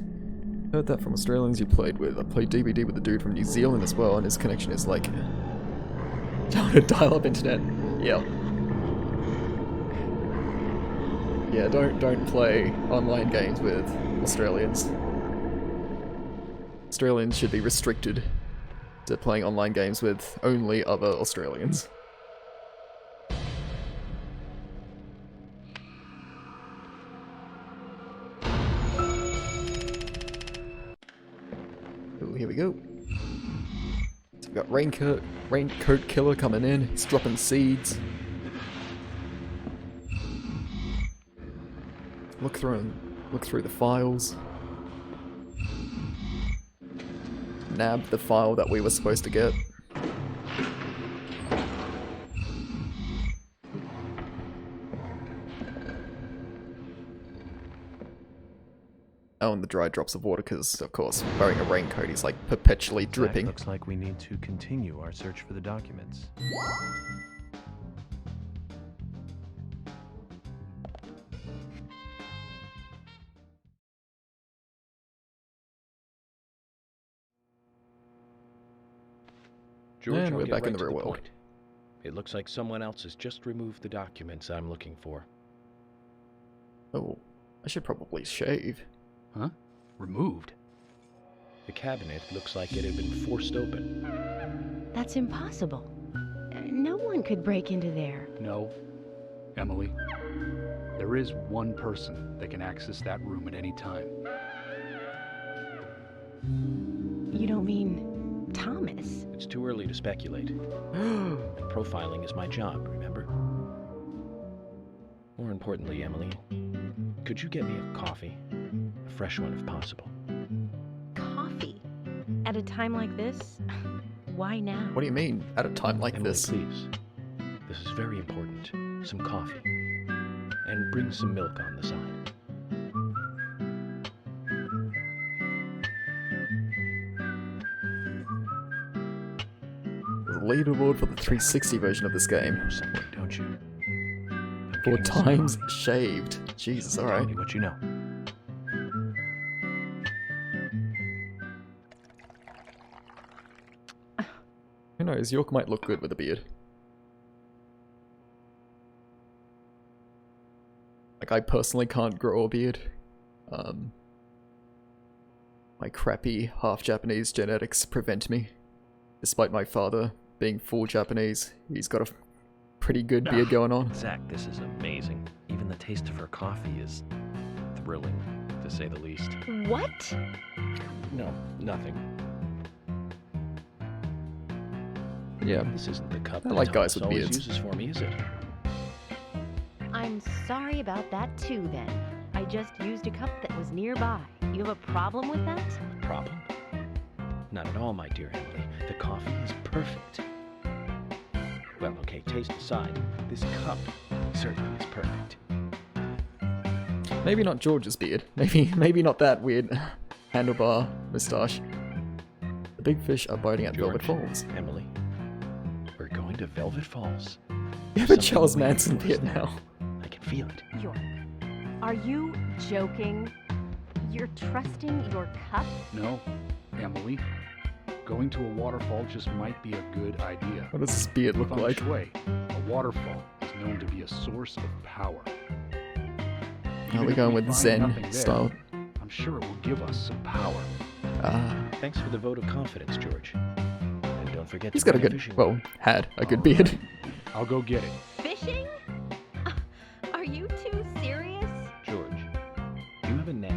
Heard that from Australians you played with. I played DBD with a dude from New Zealand as well, and his connection is like dial-up internet. Yeah. Yeah, don't play online games with Australians. Australians should be restricted to playing online games with only other Australians. Ooh, here we go. So we've got Raincoat Killer coming in. He's dropping seeds. Look through the files. Nab the file that we were supposed to get. Oh, and the dry drops of water, because, of course, wearing a raincoat, he's like perpetually dripping. Zach, looks like we need to continue our search for the documents. George, And I'll we're get back in right the to real world. point. It looks like someone else has just removed the documents I'm looking for. Oh, I should probably shave. Huh? Removed? The cabinet looks like it had been forced open. That's impossible. No one could break into there. No. Emily, there is one person that can access that room at any time. You don't mean Thomas? It's too early to speculate. And profiling is my job, remember? More importantly, Emily, could you get me a coffee? A fresh one if possible. Coffee? At a time like this? Why now? What do you mean, at a time like Emily, this? please. This is very important. Some coffee. And bring some milk on the side. The leaderboard for the 360 version of this You game. know something, don't you? I'm 4 getting some times coffee. shaved. Jesus, Tell alright. me what you know. Who knows, York might look good with a beard. Like, I personally can't grow a beard. My crappy half-Japanese genetics prevent me. Despite my father being full Japanese, he's got a pretty good beard going on. Zach, this is amazing. Even the taste of her coffee is thrilling, to say the least. What? No, nothing. Yeah, This isn't the cup I that like guys Thomas with always beards. uses for me, is it? I'm sorry about that too, then. I just used a cup that was nearby. You have a problem with that? Problem? Not at all, my dear Emily. The coffee is perfect. Well, okay, taste aside, this cup certainly is perfect. maybe not George's beard. Maybe not that weird handlebar moustache. The big fish are biting at Velvet George, Falls. Emily, we're going to Velvet Falls. You have a Something Charles waiting Manson for us beard there. now. I can feel it. York, are you joking? You're trusting your cup? No, Emily. Going to a waterfall just might be a good idea. What does this beard look Feng like? Shui, a waterfall is known to be a source of power. Are Even we if going we with find Zen nothing there, style? I'm sure it will give us some power. Ah, Thanks for the vote of confidence, George. And don't forget he's to got a bring good, fishing well, rod. had a good All beard. right. I'll go get it. Fishing? Are you too serious? George, do you have a net?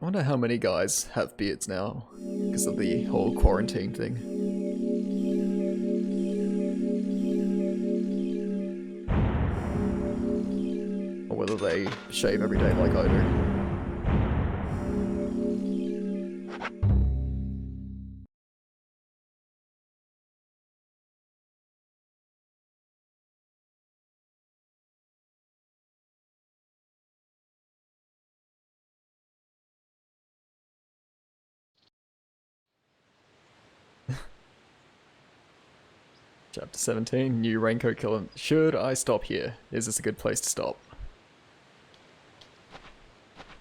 I wonder how many guys have beards now because of the whole quarantine thing. Or whether they shave every day like I do. Chapter 17, new raincoat killer. Should I stop here? Is this a good place to stop?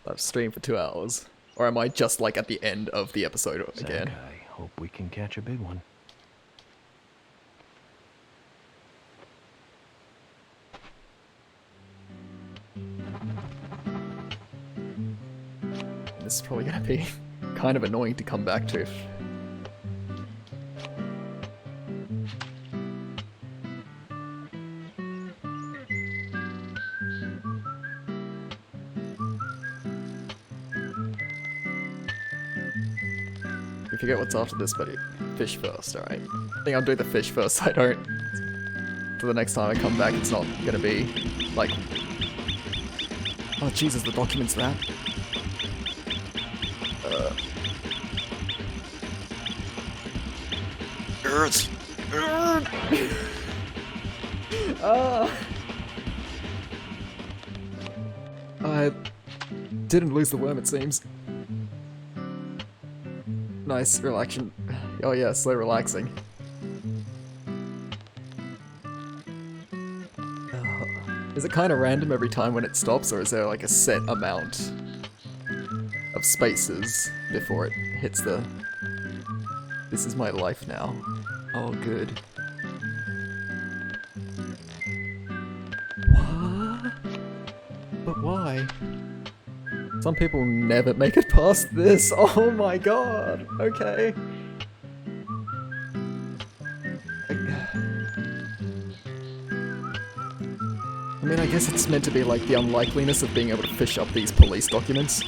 I've streamed for 2 hours. Or am I just like at the end of the episode again? Zach, I hope we can catch a big one. This is probably gonna be kind of annoying to come back to. We forget what's after this, but fish first, alright? I think I'll do the fish first, I don't... For the next time I come back, it's not gonna be, like... Oh Jesus, the document's that? I didn't lose the worm, it seems. Nice relaxation. Oh yeah, slow relaxing. Is it kind of random every time when it stops, or is there like a set amount of spaces before it hits the... This is my life now. Oh, good. What? But why? Some people never make it past this. Oh my god. Okay. I mean, I guess it's meant to be like the unlikeliness of being able to fish up these police documents.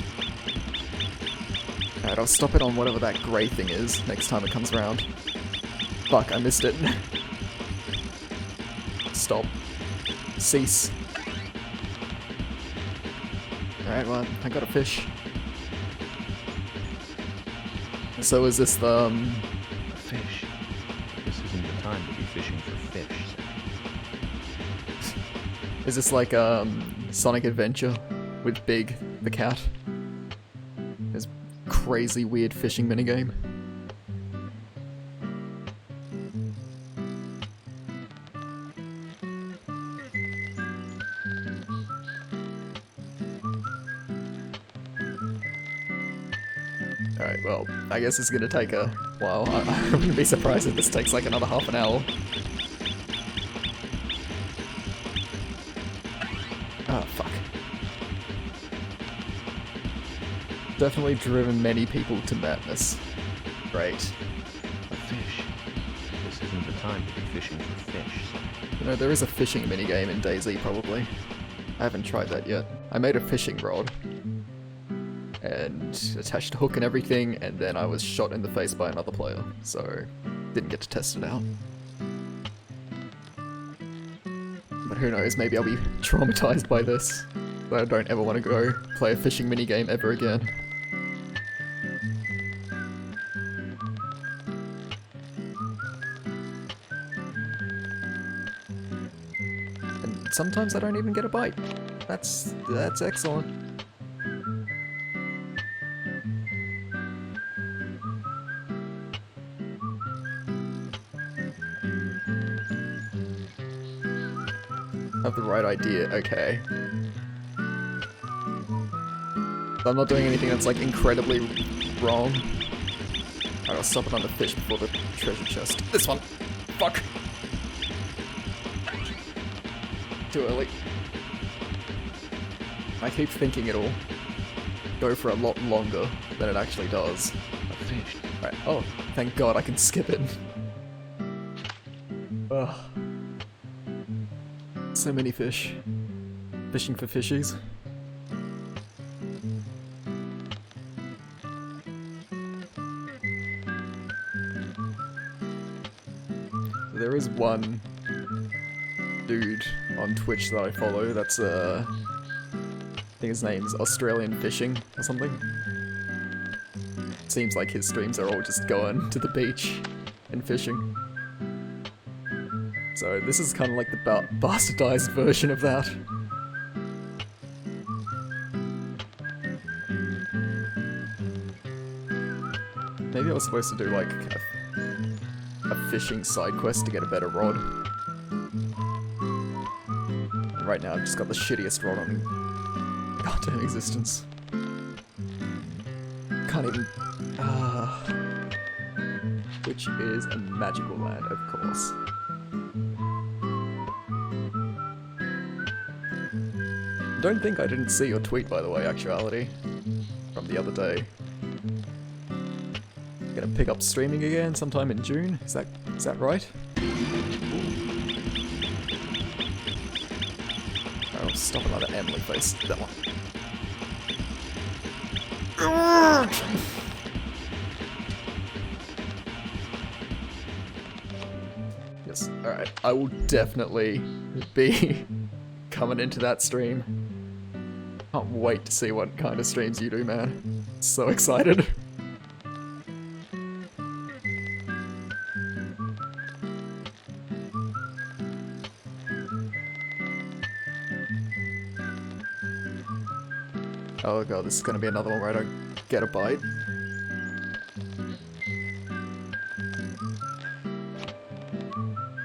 Alright, I'll stop it on whatever that grey thing is next time it comes around. Fuck, I missed it. Stop. Cease. Alright, well, I got a fish. So is this the, Fish. This isn't the time to be fishing for fish, Zach. Is this like, Sonic Adventure with Big, the cat? This crazy weird fishing minigame? Alright, well, I guess it's gonna take a while. I wouldn't be surprised if this takes like another half an hour. Oh, fuck. Definitely driven many people to madness. Great. A fish. This isn't the time to be fishing for fish, Zach. You know, there is a fishing minigame in DayZ, probably. I haven't tried that yet. I made a fishing rod. And attached a hook and everything, and then I was shot in the face by another player, so didn't get to test it out. But who knows, maybe I'll be traumatized by this. I don't ever want to go play a fishing minigame ever again. And sometimes I don't even get a bite. That's excellent. Have the right idea, okay. I'm not doing anything that's like incredibly wrong. Alright, I'll stop it on the fish before the treasure chest. This one! Fuck! Too early. I keep thinking it'll go for a lot longer than it actually does. A fish. Right, oh, thank god I can skip it. Ugh. So many fish. Fishing for fishies. There is one dude on Twitch that I follow that's I think his name's Australian Fishing or something. Seems like his streams are all just going to the beach and fishing. So this is kind of like the bastardized version of that. Maybe I was supposed to do like a fishing side quest to get a better rod. And right now I've just got the shittiest rod on goddamn existence. Can't even... which is a magical land, of course. Don't think I didn't see your tweet, by the way, actuality, from the other day. Gonna pick up streaming again sometime in June. Is that right? Oh, stop another Emily face. That one. Yes. All right. I will definitely be coming into that stream. Can't wait to see what kind of streams you do, man. So excited. Oh god, this is gonna be another one where I don't get a bite.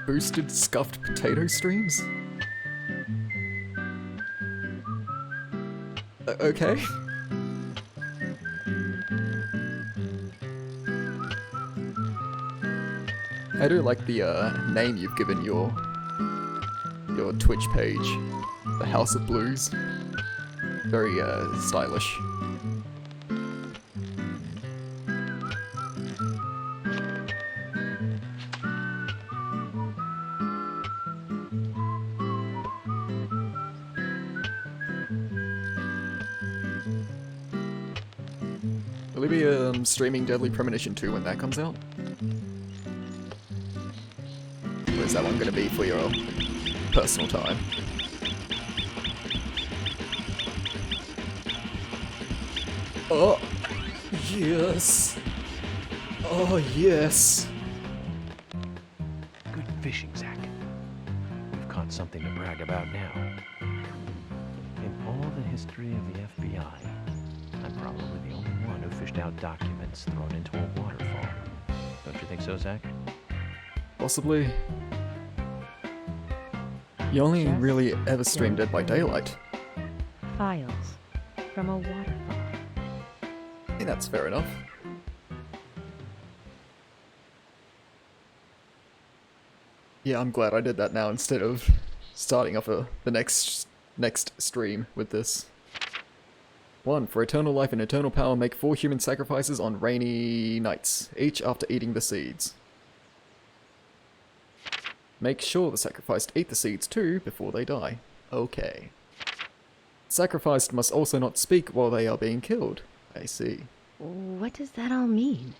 Boosted scuffed potato streams? Okay. I do like the name you've given your Twitch page, the House of Blues. Very stylish. Will you be streaming Deadly Premonition 2 when that comes out? Or is that one going to be for your personal time? Oh, yes. Oh, yes. Good fishing, Zach. We've caught something to brag about now. In all the history of the FBI, I'm probably the only one who fished out documents thrown into a waterfall. Don't you think so, Zach? Possibly. You only really ever streamed Dead by Daylight. Files from a waterfall. I think that's fair enough. Yeah, I'm glad I did that now instead of starting off the next stream with this. 1. For eternal life and eternal power, make 4 human sacrifices on rainy nights, each after eating the seeds. Make sure the sacrificed eat the seeds too before they die. Okay. Sacrificed must also not speak while they are being killed. I see. What does that all mean?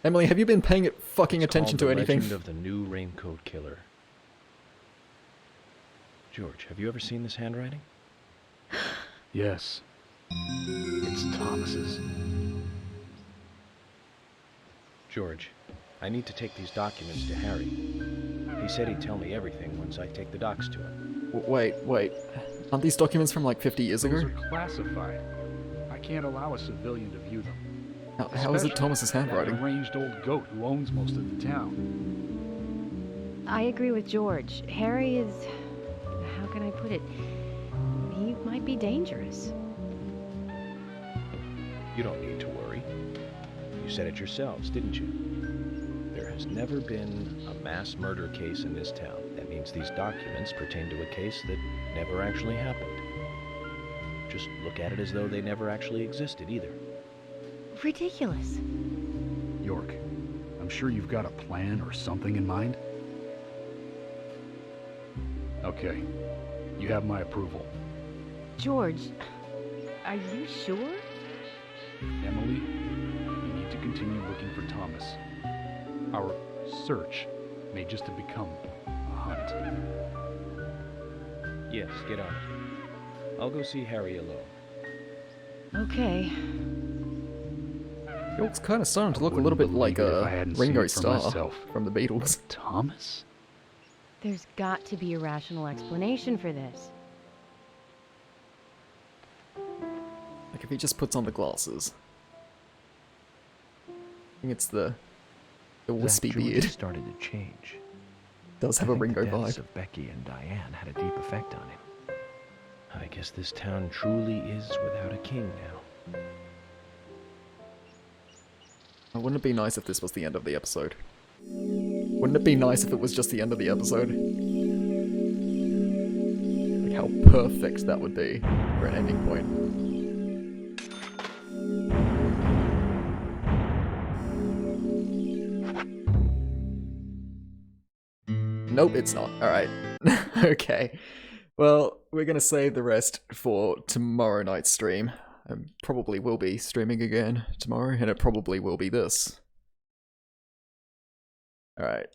Emily, have you been paying fucking attention to anything? The Legend of the New Raincoat Killer. George, have you ever seen this handwriting? Yes. It's Thomas's. George, I need to take these documents to Harry. He said he'd tell me everything once I take the docs to him. Wait. Aren't these documents from like 50 years ago? Those are classified. I can't allow a civilian to view them. How is it Thomas's handwriting? That deranged old goat who owns most of the town. I agree with George. Harry is... how can I put it? He might be dangerous. You don't need to worry. You said it yourselves, didn't you? There has never been a mass murder case in this town. That means these documents pertain to a case that never actually happened. Just look at it as though they never actually existed either. Ridiculous. York, I'm sure you've got a plan or something in mind. Okay, you have my approval. George, are you sure? Emily, we need to continue looking for Thomas. Our search may just have become a hunt. Yes, get on it. I'll go see Harry alone. Okay. York's kind of starting to look a little bit like a Ringo Starr from the Beatles. Thomas? There's got to be a rational explanation for this. Like if he just puts on the glasses. I think it's the The wispy Julie beard. started to change. Does have I a think Ringo the deaths vibe. of Becky and Diane had a deep effect on him. I guess this town truly is without a king now. Wouldn't it be nice if this was the end of the episode? Wouldn't it be nice if it was just the end of the episode? Like how perfect that would be for an ending point. Nope, it's not. Alright. Okay. Well, we're gonna save the rest for tomorrow night's stream. I probably will be streaming again tomorrow, and it probably will be this. Alright,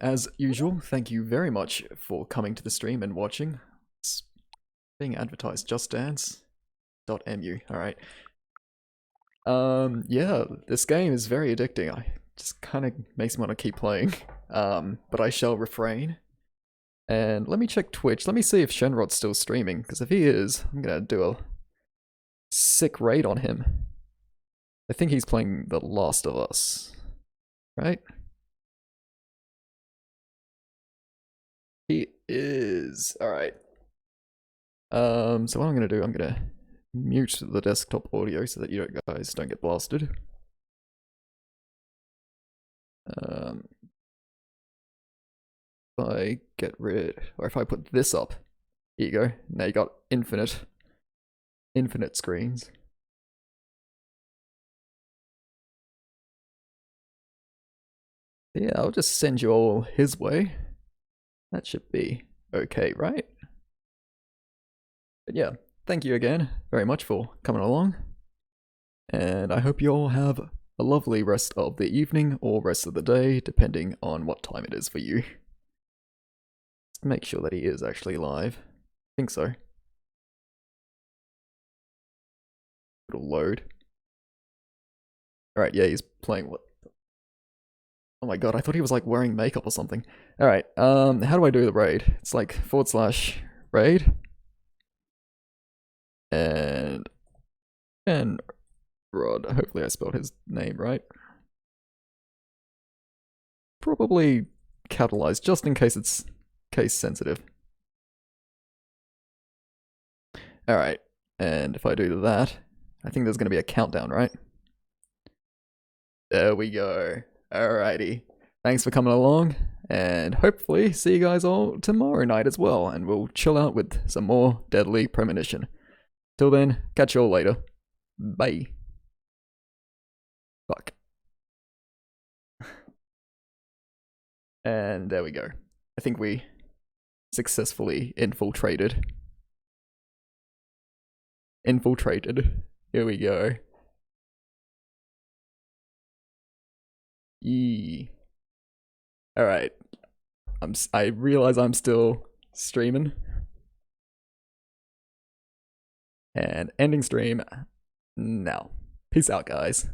as usual, thank you very much for coming to the stream and watching. It's being advertised, justdance.mu, alright. Yeah, this game is very addicting. I just kind of makes me want to keep playing. But I shall refrain. And let me check Twitch. Let me see if Shenrod's still streaming, because if he is, I'm gonna do a sick raid on him. I think he's playing The Last of Us, right? He is. Alright. So what I'm gonna do, I'm gonna mute the desktop audio so that you guys don't get blasted. If I get rid, or if I put this up, here you go. Now you got infinite screens. Yeah, I'll just send you all his way. That should be okay, right? But yeah, thank you again very much for coming along. And I hope you all have a lovely rest of the evening or rest of the day, depending on what time it is for you. Let's make sure that he is actually live. I think so. It'll load. Alright, yeah, he's playing what? Oh my god, I thought he was like wearing makeup or something. Alright, how do I do the raid? It's like /raid. And Rod, hopefully I spelled his name right. Probably capitalized, just in case it's case sensitive. Alright, and if I do that, I think there's going to be a countdown, right? There we go. Alrighty. Thanks for coming along, and hopefully see you guys all tomorrow night as well, and we'll chill out with some more Deadly Premonition. Till then, catch you all later. Bye. Fuck. And there we go. I think we successfully infiltrated. Here we go. Yee. Alright. I realize I'm still streaming. And ending stream now. Peace out, guys.